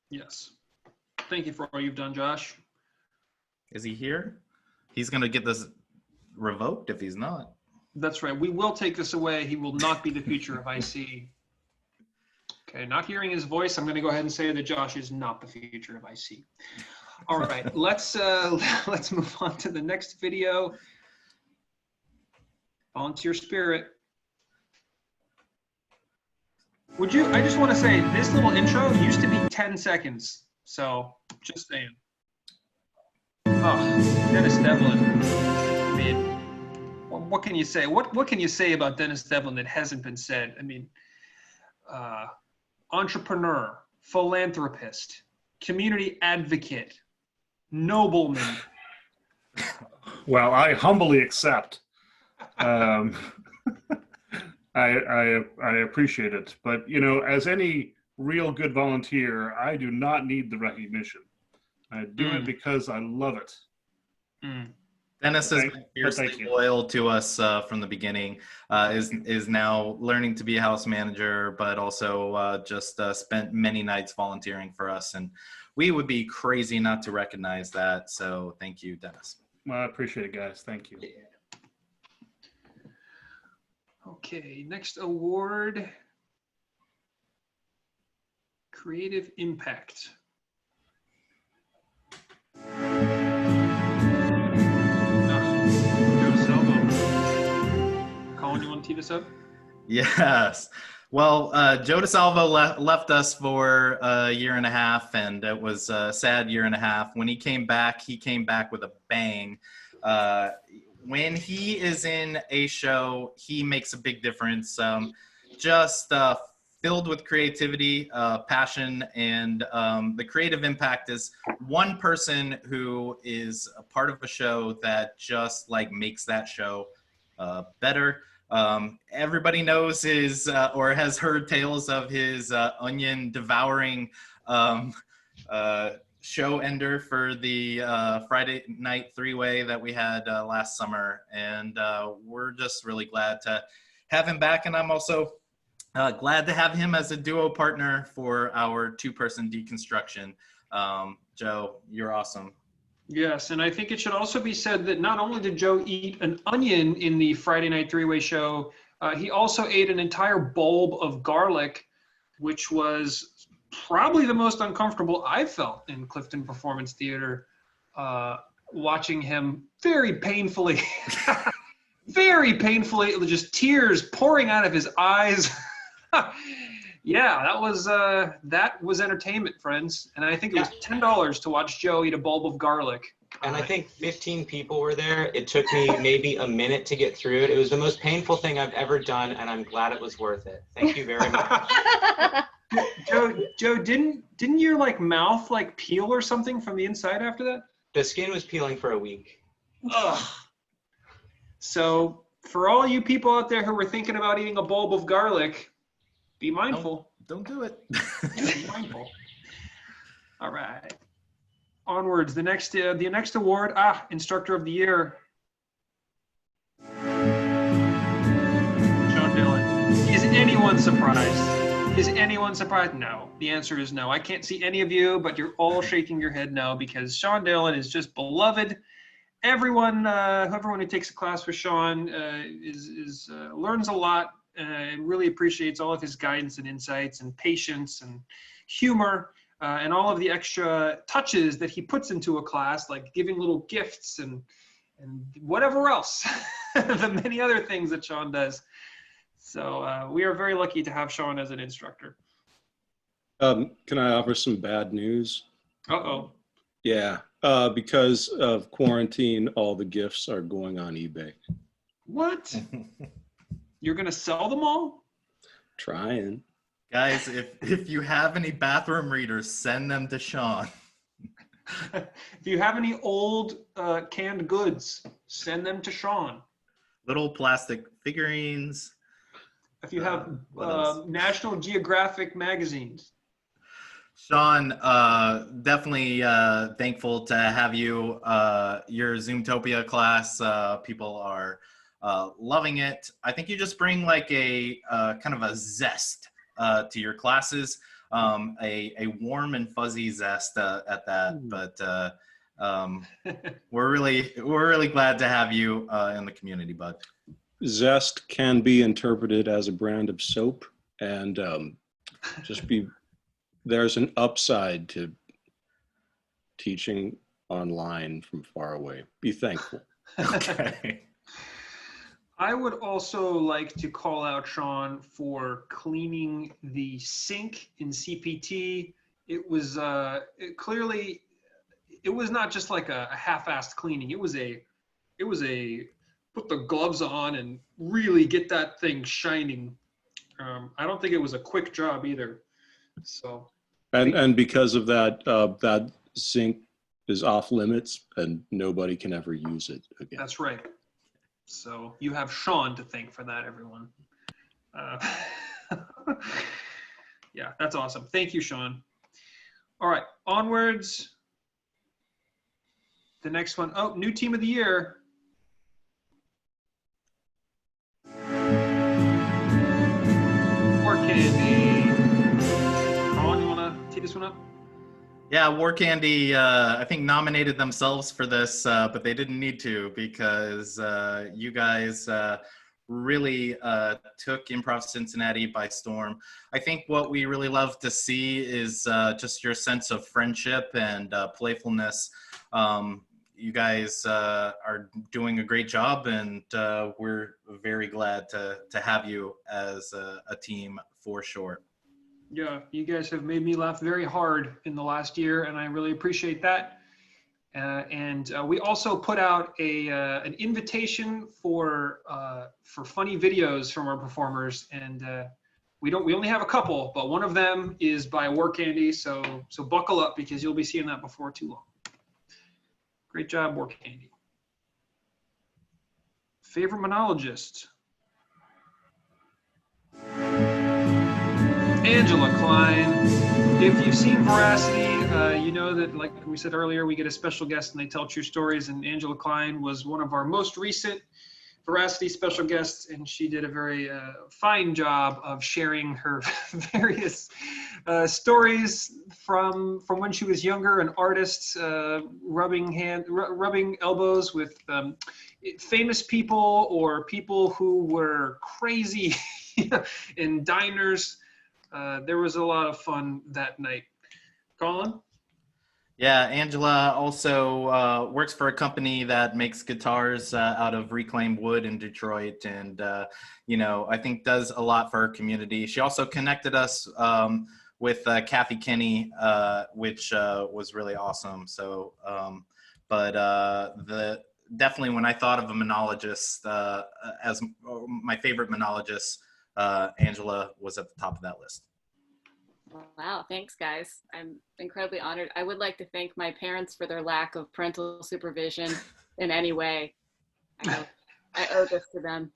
Yes. Thank you for all you've done, Josh. Is he here? He's going to get this revoked if he's not. That's right. We will take this away. He will not be the future of IC. Okay, not hearing his voice, I'm going to go ahead and say that Josh is not the future of IC. All right, let's move on to the next video. Volunteer Spirit. I just want to say, this little intro used to be 10 seconds. So, just saying. Oh, Dennis Devlin. I mean, what can you say? What can you say about Dennis Devlin that hasn't been said? I mean, entrepreneur, philanthropist, community advocate, nobleman. Well, I humbly accept. I appreciate it, but as any real good volunteer, I do not need the recognition. I do it because I love it. Dennis has been fiercely loyal to us from the beginning. Is now learning to be a house manager, but also just spent many nights volunteering for us, and we would be crazy not to recognize that. So thank you, Dennis. Well, I appreciate it, guys. Thank you. Yeah. Okay, next award. Creative Impact. Colin, you want to tee this up? Yes. Well, Joe DeSalvo left us for a year and a half, and it was a sad year and a half. When he came back with a bang. when he is in a show, he makes a big difference. Just filled with creativity, passion, and the creative impact is one person who is a part of a show that just like makes that show better. Everybody knows his or has heard tales of his onion devouring show ender for the Friday night three-way that we had last summer. And we're just really glad to have him back. And I'm also glad to have him as a duo partner for our two-person deconstruction. Joe, you're awesome. Yes, and I think it should also be said that not only did Joe eat an onion in the Friday night three-way show, he also ate an entire bulb of garlic, which was probably the most uncomfortable I've felt in Clifton Performance Theater, watching him very painfully, just tears pouring out of his eyes. Yeah, that was entertainment, friends. And I think it was $10 to watch Joe eat a bulb of garlic. And I think 15 people were there. It took me maybe a minute to get through it. It was the most painful thing I've ever done, and I'm glad it was worth it. Thank you very much. Joe, didn't your like mouth like peel or something from the inside after that? The skin was peeling for a week. Ugh. So for all you people out there who were thinking about eating a bulb of garlic, be mindful. Don't do it. Be mindful. All right. Onwards. The next award. Instructor of the Year. Sean Dillon. Is anyone surprised? Is anyone surprised? No. The answer is no. I can't see any of you, but you're all shaking your head no because Sean Dillon is just beloved. Everyone who takes a class with Sean learns a lot. And really appreciates all of his guidance and insights and patience and humor and all of the extra touches that he puts into a class, like giving little gifts and whatever else, the many other things that Sean does. So we are very lucky to have Sean as an instructor. Can I offer some bad news? Uh-oh. Yeah, because of quarantine, all the gifts are going on eBay. What? You're going to sell them all? Trying. Guys, if you have any bathroom readers, send them to Sean. If you have any old canned goods, send them to Sean. Little plastic figurines. If you have National Geographic magazines. Sean, definitely thankful to have you. Your Zoomtopia class, people are loving it. I think you just bring like a kind of a zest to your classes, a warm and fuzzy zest at that. But we're really glad to have you in the community, bud. Zest can be interpreted as a brand of soap, and there's an upside to teaching online from far away. Be thankful. Okay. I would also like to call out Sean for cleaning the sink in CPT. It was clearly, it was not just like a half-assed cleaning. It was a put the gloves on and really get that thing shining. I don't think it was a quick job either. So. And because of that, that sink is off limits and nobody can ever use it again. That's right. So you have Sean to thank for that, everyone. Yeah, that's awesome. Thank you, Sean. All right, onwards. The next one. Oh, new team of the year. War Candy. Colin, you want to tee this one up? Yeah, War Candy, I think nominated themselves for this, but they didn't need to because you guys really took Improv Cincinnati by storm. I think what we really love to see is just your sense of friendship and playfulness. You guys are doing a great job, and we're very glad to have you as a team for sure. Yeah, you guys have made me laugh very hard in the last year, and I really appreciate that. And we also put out an invitation for funny videos from our performers, and we only have a couple, but one of them is by Work Andy, so buckle up because you'll be seeing that before too long. Great job, Work Andy. Favorite monologist? Angela Klein. If you've seen Veracity, you know that, like we said earlier, we get a special guest and they tell true stories, and Angela Klein was one of our most recent Veracity special guests, and she did a very fine job of sharing her various stories from when she was younger, an artist, rubbing elbows with famous people or people who were crazy in diners. There was a lot of fun that night. Colin? Yeah, Angela also works for a company that makes guitars out of reclaimed wood in Detroit, and I think does a lot for her community. She also connected us with Kathy Kinney, which was really awesome. So, definitely when I thought of a monologist as my favorite monologist, Angela was at the top of that list. Wow, thanks guys. I'm incredibly honored. I would like to thank my parents for their lack of parental supervision in any way. I owe this to them.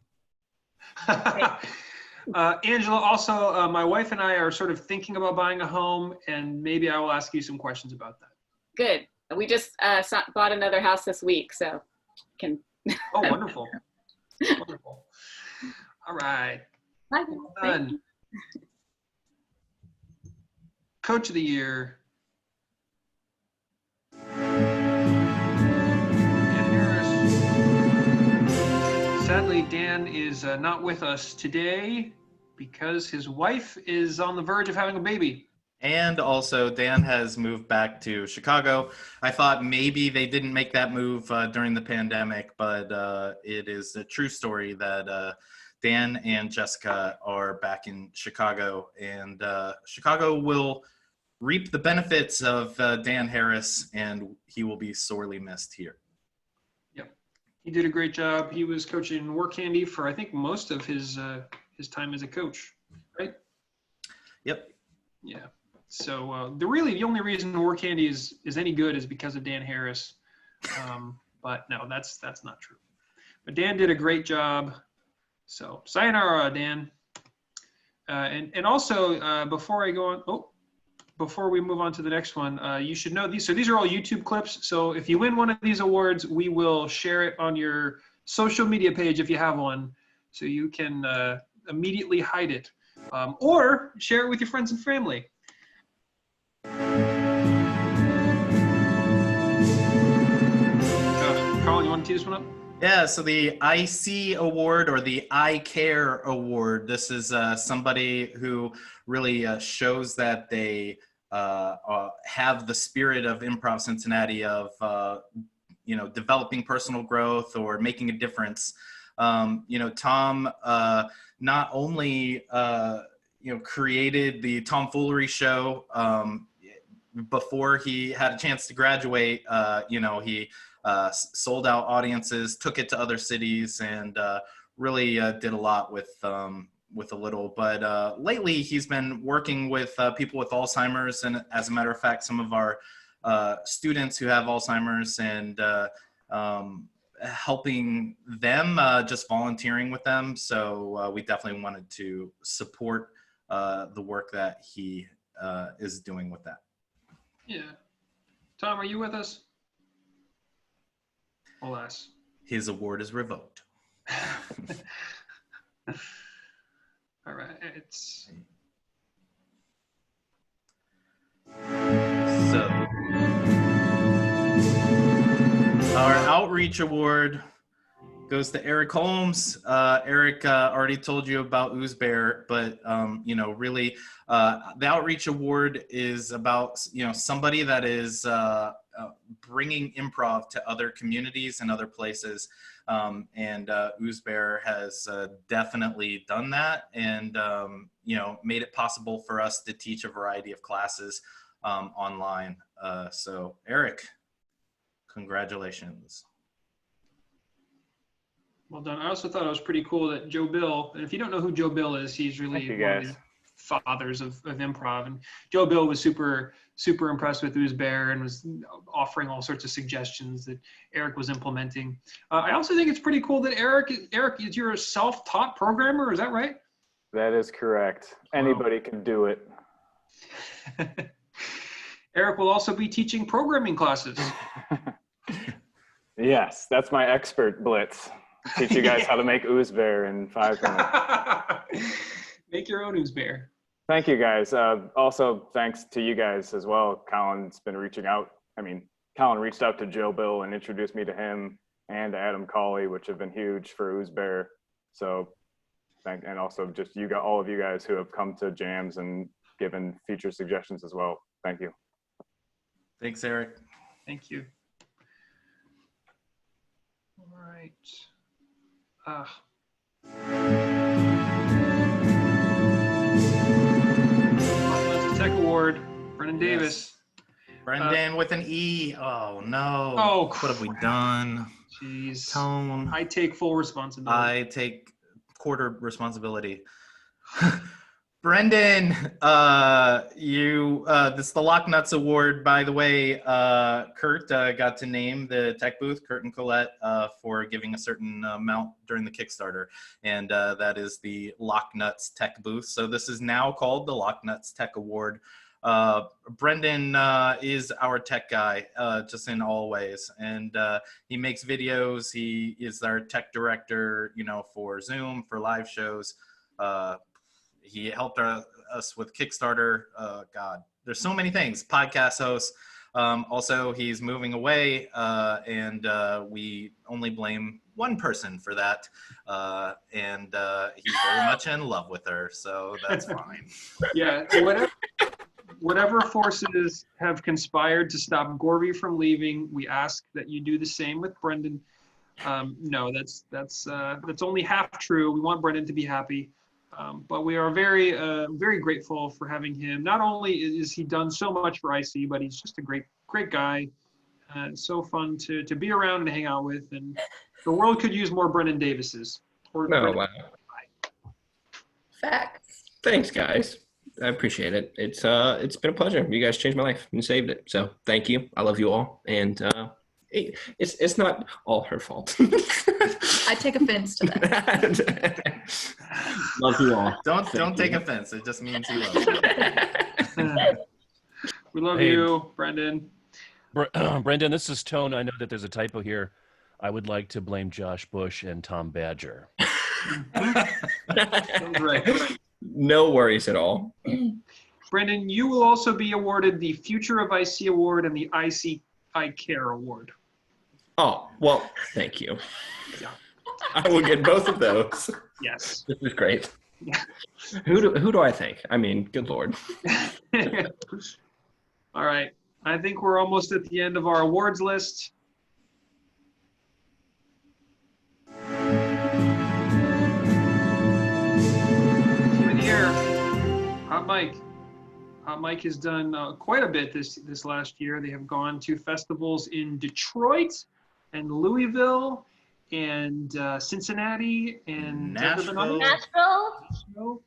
Angela, also, my wife and I are sort of thinking about buying a home, and maybe I will ask you some questions about that. Good. We just bought another house this week, so can. Oh, wonderful. Wonderful. All right. Well done. Coach of the Year. Dan Harris. Sadly, Dan is not with us today because his wife is on the verge of having a baby. And also, Dan has moved back to Chicago. I thought maybe they didn't make that move during the pandemic, but it is a true story that Dan and Jessica are back in Chicago, and Chicago will reap the benefits of Dan Harris, and he will be sorely missed here. Yep, he did a great job. He was coaching Work Handy for, I think, most of his time as a coach, right? Yep. Yeah. So the only reason Work Handy is any good is because of Dan Harris. But no, that's not true. But Dan did a great job. So sayonara, Dan. And also before we move on to the next one, you should know these. So these are all YouTube clips. So if you win one of these awards, we will share it on your social media page if you have one, so you can immediately hide it, or share it with your friends and family. Colin, you want to tee this one up? Yeah, so the IC Award, or the I Care Award, this is somebody who really shows that they have the spirit of Improv Cincinnati, of developing personal growth or making a difference. Tom not only created the Tomfoolery Show before he had a chance to graduate. He sold out audiences, took it to other cities, and really did a lot with a little. But lately, he's been working with people with Alzheimer's, and as a matter of fact, some of our students who have Alzheimer's, and helping them, just volunteering with them. So we definitely wanted to support the work that he is doing with that. Yeah. Tom, are you with us? Alas. His award is revoked. All right. It's... So, our outreach award goes to Eric Holmes. Eric already told you about Ooze Bear, but really, the outreach award is about somebody that is bringing improv to other communities and other places, and Ooze Bear has definitely done that, and made it possible for us to teach a variety of classes online. So Eric, Congratulations. Well done. I also thought it was pretty cool that Joe Bill, and if you don't know who Joe Bill is, he's really Thank you, one of guys. the fathers of improv. And Joe Bill was super impressed with Uzbear and was offering all sorts of suggestions that Eric was implementing. I also think it's pretty cool that Eric, you're a self-taught programmer. Is that right? That is correct. Anybody can do it. Eric will also be teaching programming classes. Yes, that's my expert blitz. Teach you guys how to make Uzbear in 5 minutes. Make your own Uzbear. Thank you, guys. Also, thanks to you guys as well. Colin's been reaching out. I mean, Colin reached out to Joe Bill and introduced me to him and Adam Cawley, which have been huge for Uzbear. So, and also just all of you guys who have come to jams and given feature suggestions as well. Thank you. Thanks, Eric. Thank you. All right. Tech Award, Brendan Davis. Brendan with an E. Oh no. Oh, what have we done? Jeez. Tone. I take full responsibility. I take quarter responsibility. Brendan, this is the Lock Nuts Award, by the way. Kurt got to name the tech booth, Kurt and Colette, for giving a certain amount during the Kickstarter, and that is the Lock Nuts Tech booth. So this is now called the Lock Nuts Tech Award. Brendan is our tech guy, just in all ways, and he makes videos. He is our tech director, for Zoom, for live shows. He helped us with Kickstarter. God, there's so many things. Podcast host. Also, he's moving away, and we only blame one person for that. And he's very much in love with her, so that's fine. Yeah, whatever forces have conspired to stop Gorby from leaving, we ask that you do the same with Brendan. No, that's only half true. We want Brendan to be happy. But we are very, very grateful for having him. Not only is he done so much for IC, but he's just a great guy. So fun to be around and hang out with. And the world could use more Brendan Davises. Wow. Facts. Thanks, guys. I appreciate it. It's been a pleasure. You guys changed my life and saved it. So thank you. I love you all. And it's not all her fault. I take offense to that. Love you all. Don't take offense. It just means he loves you. We love you, Brendan. Brendan, this is Tone. I know that there's a typo here. I would like to blame Josh Bush and Tom Badger. Right. No worries at all. Brendan, you will also be awarded the Future of IC Award and the IC I Care Award. Oh, well, thank you. Yeah. I will get both of those. Yes. This is great. Yeah. Who do I thank? I mean, good Lord. All right. I think we're almost at the end of our awards list. Team of the Year, Hot Mike. Hot Mike has done quite a bit this last year. They have gone to festivals in Detroit and Louisville and Cincinnati and Nashville. Nashville.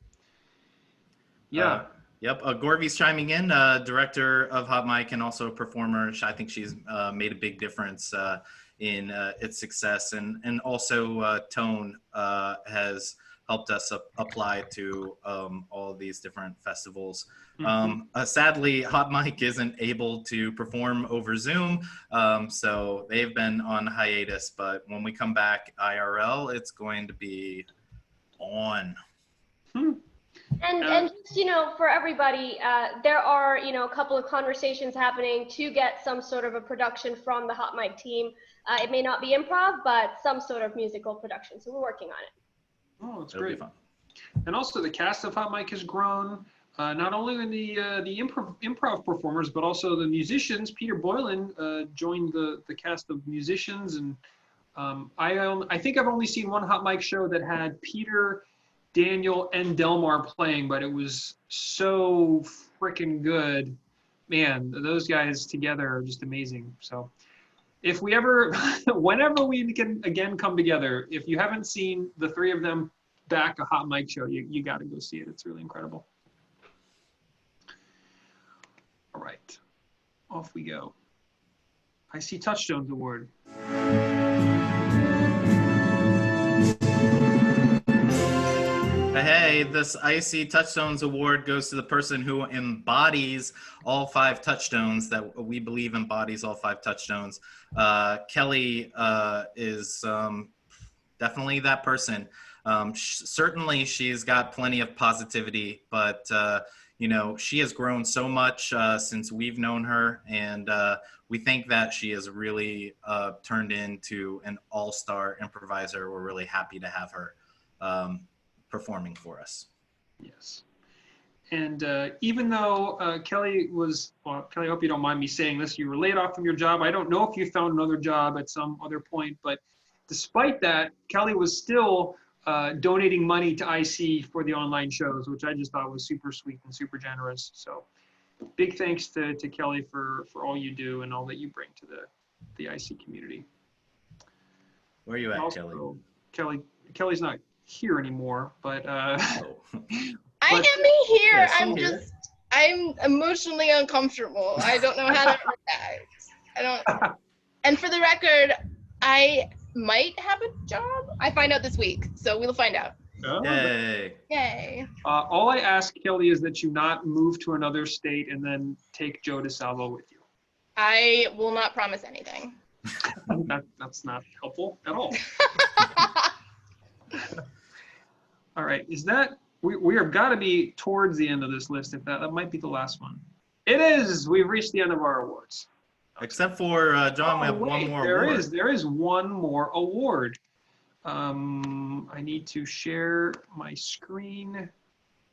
Yeah. Yep. Gorby's chiming in, director of Hot Mike and also a performer. I think she's made a big difference in its success. And also Tone has helped us apply to all of these different festivals. Sadly, Hot Mike isn't able to perform over Zoom, so they've been on hiatus, but when we come back IRL, it's going to be on. And just, for everybody, there are, a couple of conversations happening to get some sort of a production from the Hot Mic team. It may not be improv, but some sort of musical production. So we're working on it. Oh, that's great. And also the cast of Hot Mic has grown, not only in the improv performers, but also the musicians. Peter Boylan joined the cast of musicians. And I think I've only seen one Hot Mic show that had Peter, Daniel, and Delmar playing, but it was so freaking good. Man, those guys together are just amazing. So if we ever, whenever we can again come together, if you haven't seen the three of them back a Hot Mic show, you got to go see it. It's really incredible. All right, off we go. IC Touchstones Award. Hey, this IC Touchstones Award goes to the person who embodies all 5 touchstones that we believe embodies all 5 touchstones. Kelly is definitely that person. Certainly she's got plenty of positivity, but you know, she has grown so much since we've known her, and we think that she has really turned into an all-star improviser. We're really happy to have her performing for us. Yes. And even though Kelly was, well, Kelly, I hope you don't mind me saying this, you were laid off from your job. I don't know if you found another job at some other point, but despite that, Kelly was still donating money to IC for the online shows, which I just thought was super sweet and super generous. So big thanks to Kelly for all you do and all that you bring to the IC community. Where are you at, also, Kelly's not here anymore, but I am here. Yes, I'm emotionally uncomfortable. I don't know how to react. I don't. And for the record, I might have a job. I find out this week, so we'll find out. Oh, Yay. Yay. All I ask, Kelly, is that you not move to another state and then take Joe DeSalvo with you. I will not promise anything. That's not helpful at all. All right, is that, we are got to be towards the end of this list. If that might be the last one. It is. We've reached the end of our awards. Except for John, we have one more award. There is one more award. I need to share my screen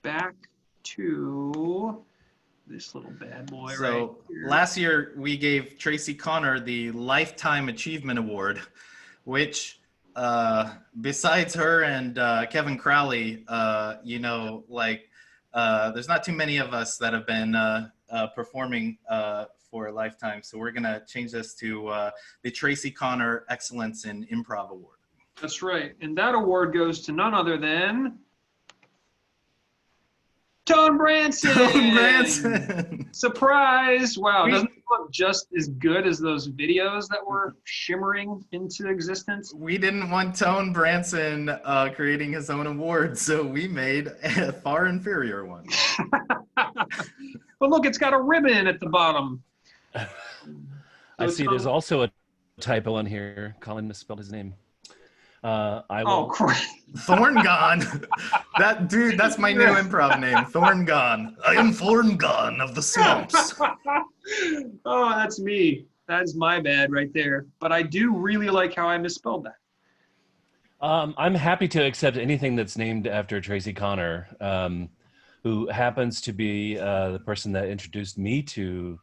back to this little bad boy right So here. last year we gave Tracy Connor the Lifetime Achievement Award, which besides her and Kevin Crowley, you know, like there's not too many of us that have been performing for a lifetime. So we're gonna change this to the Tracy Connor Excellence in Improv Award. That's right. And that award goes to none other than Tone Branson. Tone Branson. Surprise. Wow. Doesn't it look just as good as those videos that were shimmering into existence? We didn't want Tone Branson creating his own award, so we made a far inferior one. But look, it's got a ribbon at the bottom. I see there's also a typo on here. Colin misspelled his name. I will. Oh, crap. Thorngon. That dude, that's my new improv name. Thorngon. I am Thorngon of the swamps. Oh, that's me. That's my bad right there. But I do really like how I misspelled that. I'm happy to accept anything that's named after Tracy Connor, who happens to be the person that introduced me to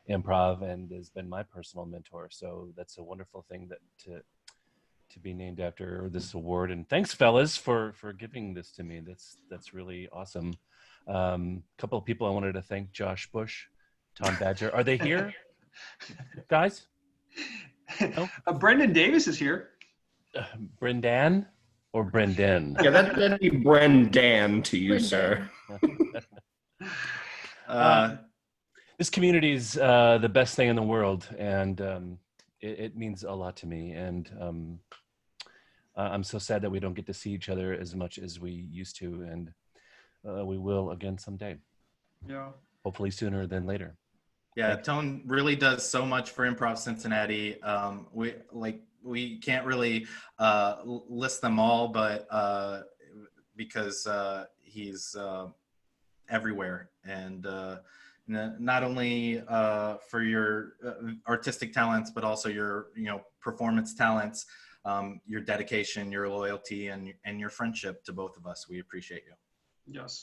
improv and has been my personal mentor. So that's a wonderful thing that to be named after this award. And thanks, fellas, for giving this to me. That's really awesome. A couple of people I wanted to thank: Josh Bush, Tom Badger. Are they here, guys? No? Brendan Davis is here. Brendan or Brendan? Yeah, that'd be Brendan to you, sir. This community is the best thing in the world, and it means a lot to me. And I'm so sad that we don't get to see each other as much as we used to, and we will again someday. Yeah. Hopefully sooner than later. Yeah, Tone really does so much for Improv Cincinnati. We can't really list them all, but because he's everywhere, and not only for your artistic talents, but also your performance talents, your dedication, your loyalty, and your friendship to both of us. We appreciate you. Yes.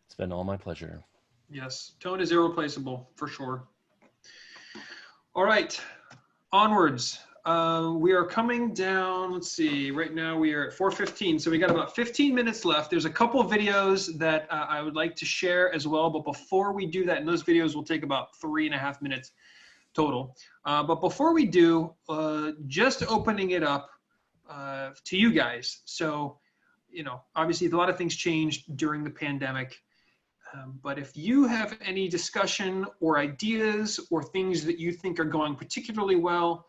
It's been all my pleasure. Yes, Tone is irreplaceable for sure. All right, onwards. We are coming down, let's see, right now we are at 4:15, so we got about 15 minutes left. There's a couple of videos that I would like to share as well, but before we do that, and those videos will take about 3.5 minutes, total. But before we do, just opening it up to you guys. So, obviously a lot of things changed during the pandemic. But if you have any discussion or ideas or things that you think are going particularly well,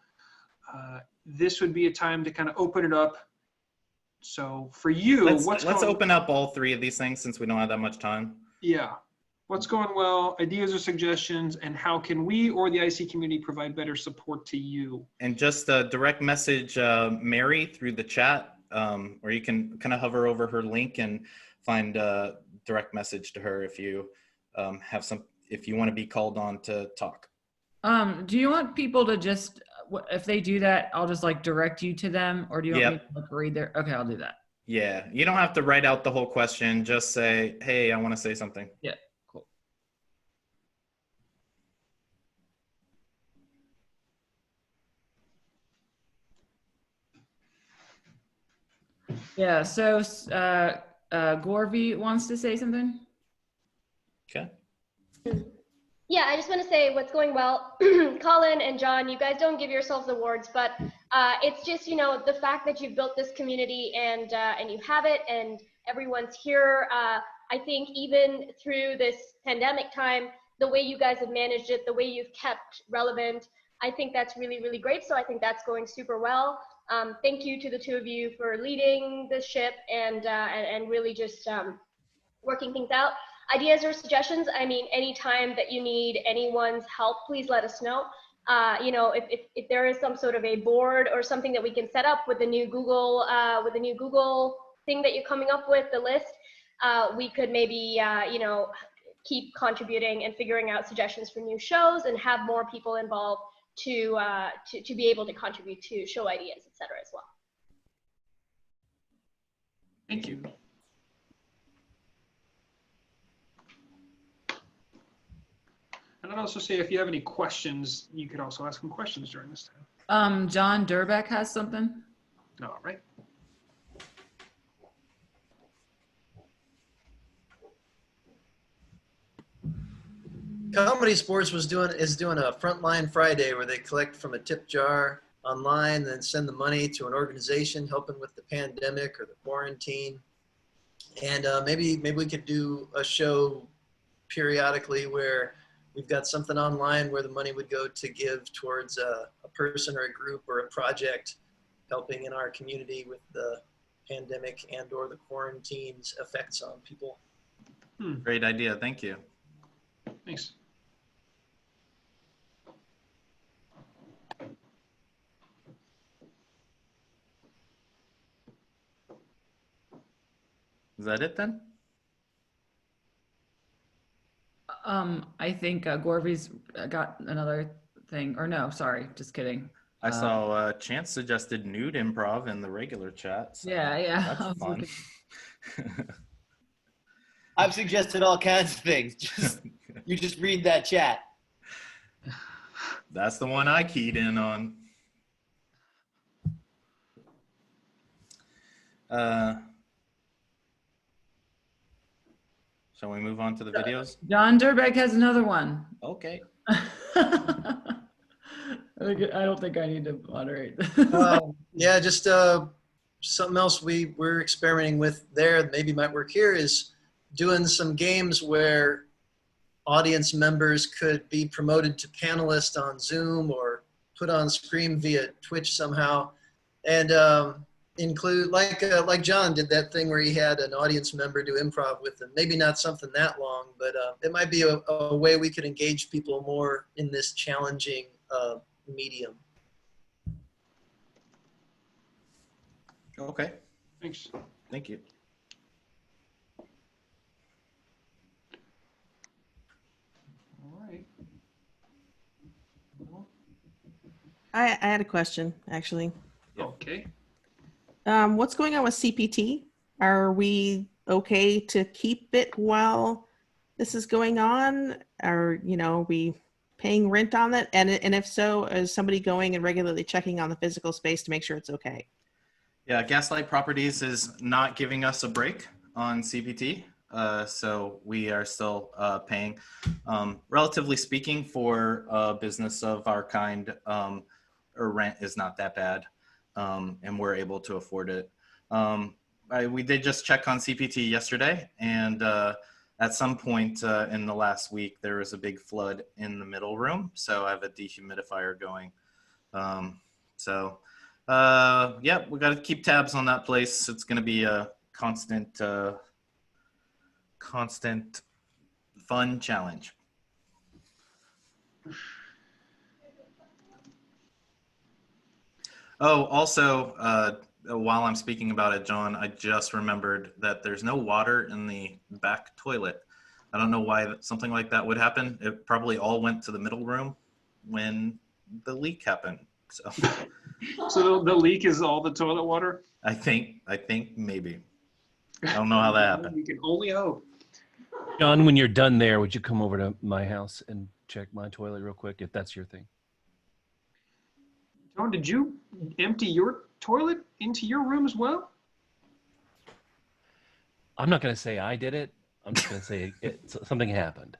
this would be a time to kind of open it up. So for you, let's open up all three of these things since we don't have that much time. Yeah. What's going well, ideas or suggestions, and how can we or the IC community provide better support to you? And just direct message Mary through the chat, or you can kind of hover over her link and find a direct message to her if you if you want to be called on to talk. Do you want people to just, if they do that, I'll just like direct you to them, or do you want me to like read their? Okay, I'll do that. Yeah, you don't have to write out the whole question. Just say, hey, I want to say something. Yeah. Cool. Yeah. So Gorvy wants to say something. Okay. Yeah, I just want to say what's going well. Colin and John, you guys don't give yourselves awards, but it's just, the fact that you've built this community and you have it and everyone's here. I think even through this pandemic time, the way you guys have managed it, the way you've kept relevant, I think that's really, really great. So I think that's going super well. Thank you to the two of you for leading the ship and really just working things out. Ideas or suggestions, I mean, anytime that you need anyone's help, please let us know. If there is some sort of a board or something that we can set up with the new Google thing that you're coming up with, the list, we could maybe, keep contributing and figuring out suggestions for new shows and have more people involved to be able to contribute to show ideas, etc. as well. Thank you. And I'd also say if you have any questions, you could also ask them questions during this time. John Durbeck has something. All right. Comedy Sports is doing a Frontline Friday where they collect from a tip jar online, then send the money to an organization helping with the pandemic or the quarantine. And maybe we could do a show periodically where we've got something online where the money would go to give towards a person or a group or a project helping in our community with the pandemic and or the quarantine's effects on people. Great idea. Thank you. Thanks. Is that it then? I think Gorvy's got another thing, or no, sorry, just kidding. I saw Chance suggested nude improv in the regular chat. So yeah. That's fun. I've suggested all kinds of things. You just read that chat. That's the one I keyed in on. Shall we move on to the videos? John Durbeck has another one. Okay. I don't think I need to moderate. Yeah, just something else we're experimenting with there, maybe might work here, is doing some games where audience members could be promoted to panelists on Zoom or put on screen via Twitch somehow, and include, like John did that thing where he had an audience member do improv with him. Maybe not something that long, but it might be a way we could engage people more in this challenging medium. Okay. Thanks. Thank you. All right. I had a question, actually. Okay. What's going on with CPT? Are we okay to keep it while this is going on? Are we paying rent on it? And if so, is somebody going and regularly checking on the physical space to make sure it's okay? Yeah, Gaslight Properties is not giving us a break on CPT. so we are still paying. Relatively speaking, for a business of our kind, our rent is not that bad, and we're able to afford it. We did just check on CPT yesterday, and at some point in the last week, there was a big flood in the middle room, so I have a dehumidifier going. Yeah, we got to keep tabs on that place. It's going to be a constant fun challenge. Oh, also, while I'm speaking about it, John, I just remembered that there's no water in the back toilet. I don't know why something like that would happen. It probably all went to the middle room when the leak happened. So the leak is all the toilet water? I think maybe. I don't know how that happened. We can only hope. John, when you're done there, would you come over to my house and check my toilet real quick, if that's your thing? John, did you empty your toilet into your room as well? I'm not going to say I did it. I'm just going to say something happened.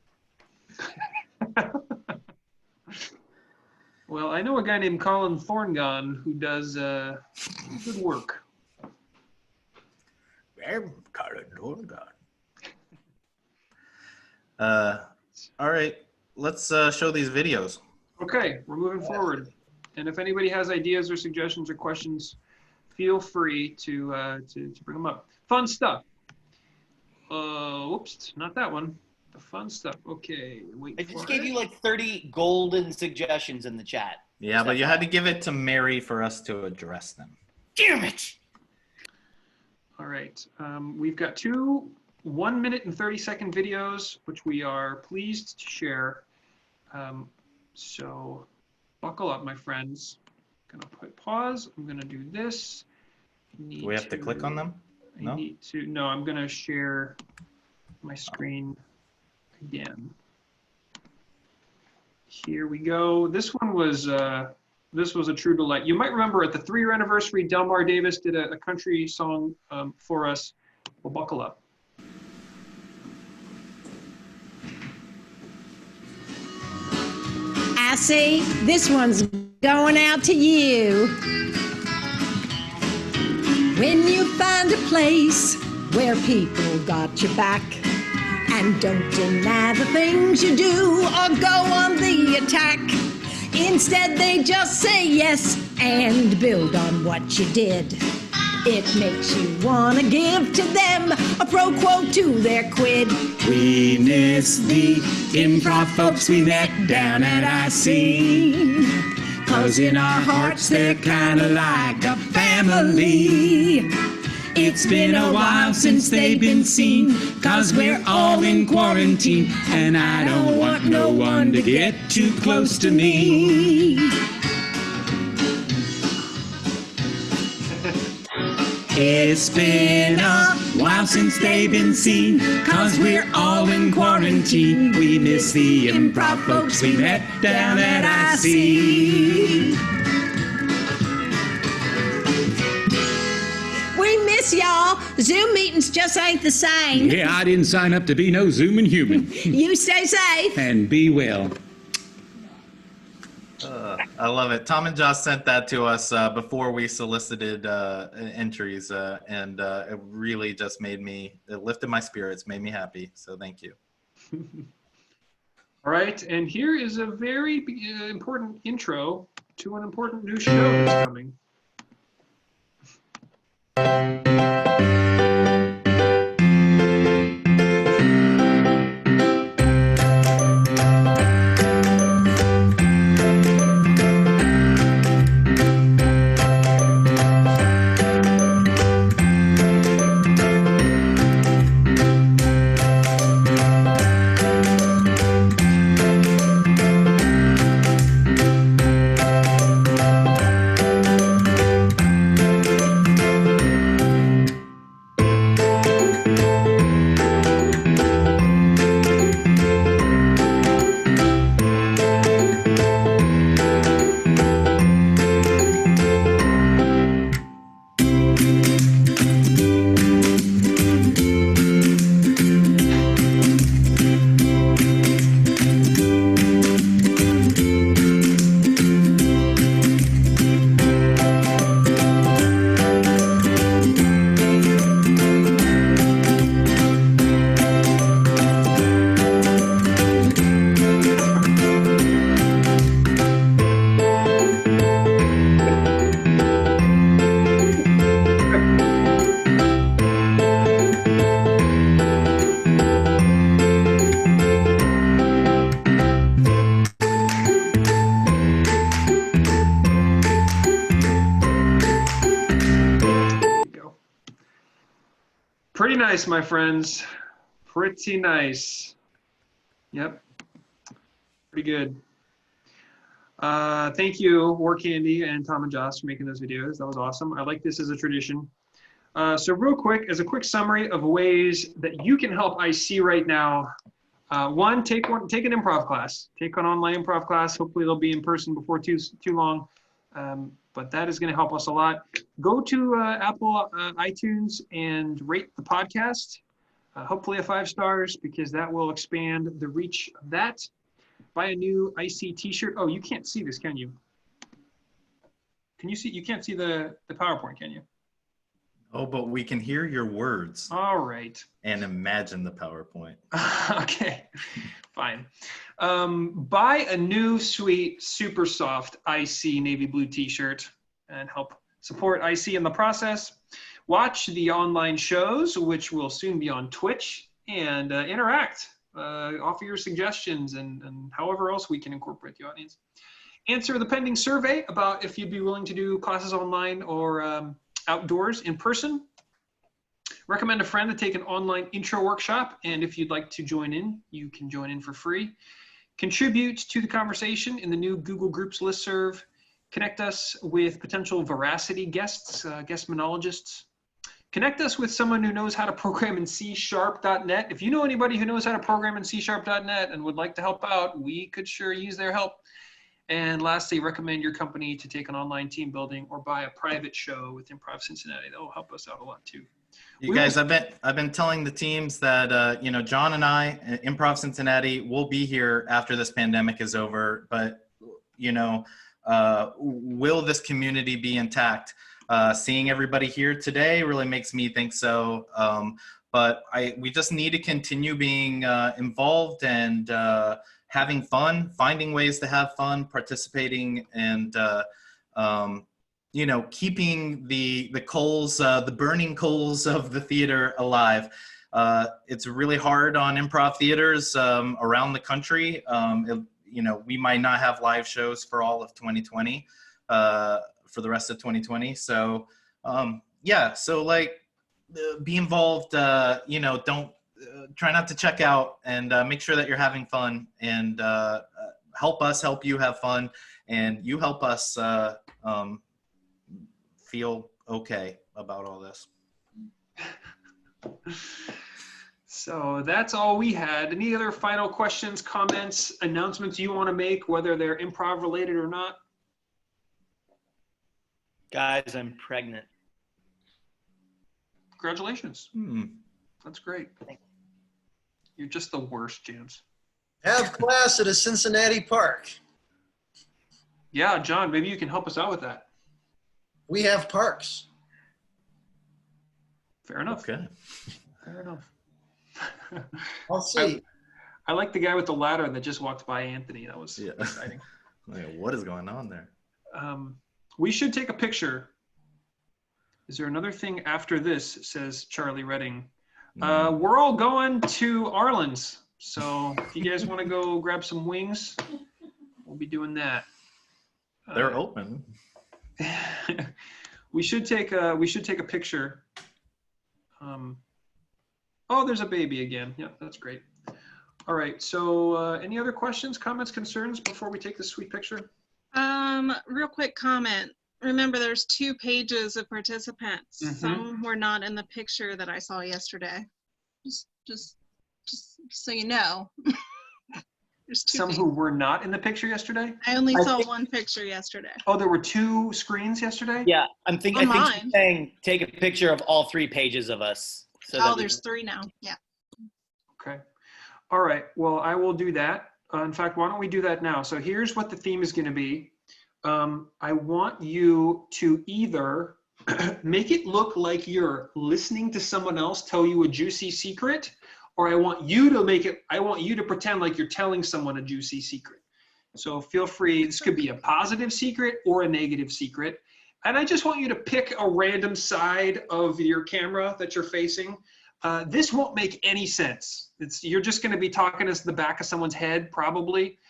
Well, I know a guy named Colin Thorngon who does good work. I'm Colin Thorngon. All right, let's show these videos. Okay, we're moving forward. And if anybody has ideas or suggestions or questions, feel free to bring them up. Fun stuff. Whoops, not that one. The fun stuff. Okay, wait. I just gave you like 30 golden suggestions in the chat. Yeah, but you had to give it to Mary for us to address them. Damn it! All right, we've got two 1 minute and 30-second videos, which we are pleased to share. So buckle up, my friends. I'm gonna put pause. I'm gonna do this. Do we have to click on them? No? No, I'm gonna share my screen again. Here we go. This one was a true delight. You might remember at the 3-year anniversary, Delmar Davis did a country song for us. Well, buckle up. I see this one's going out to you. When you find a place where people got your back and don't deny the things you do or go on the attack. Instead, they just say yes and build on what you did. It makes you want to give to them a pro quo to their quid. We miss the improv folks we met down at IC. 'Cause in our hearts they're kinda like a family. It's been a while since they've been seen, 'cause we're all in quarantine, and I don't want no one to get too close to me. It's been a while since they've been seen, 'cause we're all in quarantine. We miss the improv folks we met down at IC. We miss y'all. Zoom meetings just ain't the same. Yeah, I didn't sign up to be no zooming human. You stay safe. And be well. I love it. Tom and Josh sent that to us before we solicited entries, and it really just it lifted my spirits, made me happy. So thank you. All right, and here is a very important intro to an important new show that's coming. Pretty nice, my friends. Pretty nice. Yep. Pretty good. Thank you, War Candy and Tom and Josh, for making those videos. That was awesome. I like this as a tradition. So real quick, as a quick summary of ways that you can help IC right now. One, take an improv class. Take an online improv class. Hopefully they'll be in person before too long. But that is going to help us a lot. Go to Apple iTunes and rate the podcast. Hopefully a 5 stars, because that will expand the reach of that. Buy a new IC t-shirt. Oh, you can't see this, can you? Can you see? You can't see the PowerPoint, can you? Oh, but we can hear your words. All right. And imagine the PowerPoint. Okay, fine. Buy a new sweet, super soft IC navy blue t-shirt and help support IC in the process. Watch the online shows, which will soon be on Twitch, and interact. Offer your suggestions and however else we can incorporate the audience. Answer the pending survey about if you'd be willing to do classes online or outdoors in person. Recommend a friend to take an online intro workshop, and if you'd like to join in, you can join in for free. Contribute to the conversation in the new Google Groups listserv. Connect us with potential Veracity guests, guest monologists. Connect us with someone who knows how to program in C#.net. If you know anybody who knows how to program in C#.net and would like to help out, we could sure use their help. And lastly, recommend your company to take an online team building or buy a private show with Improv Cincinnati. That will help us out a lot too. You guys, I've been telling the teams that you know, John and I, Improv Cincinnati, will be here after this pandemic is over. But you know, will this community be intact? Seeing everybody here today really makes me think so. But we just need to continue being involved and having fun, finding ways to have fun, participating, and you know, keeping the coals, the burning coals of the theater alive. It's really hard on improv theaters around the country. You know, we might not have live shows for all of 2020. For the rest of 2020. So yeah, so like be involved, you know, don't try not to check out, and make sure that you're having fun, and help us help you have fun, and you help us feel okay about all this. So that's all we had. Any other final questions, comments, announcements you want to make, whether they're improv related or not? Guys, I'm pregnant. Congratulations. That's great. You're just the worst, James. Have class at a Cincinnati park. Yeah, John, maybe you can help us out with that. We have parks. Fair enough. Okay. Fair enough. I'll see. I like the guy with the ladder that just walked by Anthony. That was exciting. Like, what is going on there? We should take a picture. Is there another thing after this, says Charlie Redding? We're all going to Arlen's. So if you guys want to go grab some wings, we'll be doing that. They're open. We should take a picture. Oh, there's a baby again. Yeah, that's great. All right. So any other questions, comments, concerns before we take this sweet picture? Real quick comment. Remember, there's 2 pages of participants. Some were not in the picture that I saw yesterday. Just so you know. There's 2 Some pages. who were not in the picture yesterday? I only saw 1 picture yesterday. Oh, there were 2 screens yesterday? Yeah, I think she's mine. saying take a picture of all 3 pages of us. So that There's 3 now. Yeah. Okay. All right. Well, I will do that. In fact, why don't we do that now? So here's what the theme is going to be. I want you to either make it look like you're listening to someone else tell you a juicy secret, or I want you to pretend like you're telling someone a juicy secret. So feel free, this could be a positive secret or a negative secret. And I just want you to pick a random side of your camera that you're facing. This won't make any sense. You're just going to be talking to the back of someone's head, probably.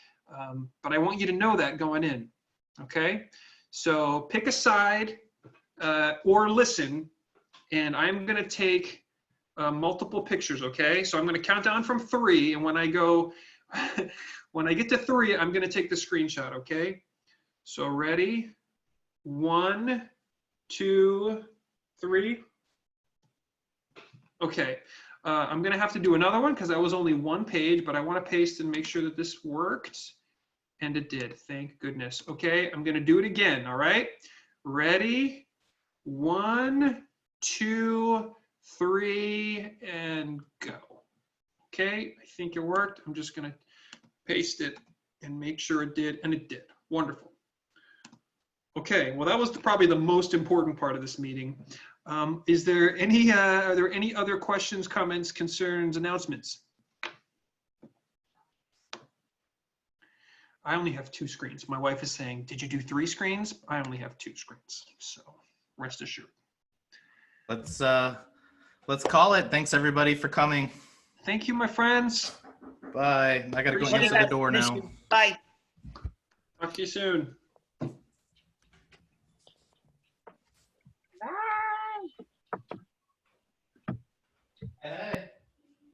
But I want you to know that going in. Okay? So pick a side or listen, and I'm going to take multiple pictures, okay? So I'm going to count down from 3, and when I go, when I get to 3, I'm going to take the screenshot, okay? So ready? 1, 2, 3. Okay. I'm going to have to do another one because that was only 1 page, but I want to paste and make sure that this worked. And it did. Thank goodness. Okay. I'm going to do it again. All right. Ready? 1, 2, 3, and go. Okay. I think it worked. I'm just going to paste it and make sure it did. And it did. Wonderful. Okay. Well, that was probably the most important part of this meeting. Is there any, are there any other questions, comments, concerns, announcements? I only have 2 screens. My wife is saying, did you do 3 screens? I only have 2 screens, so rest assured. Let's call it. Thanks everybody for coming. Thank you, my friends. Bye. I gotta go answer the door now. Bye. Talk to you soon. Bye.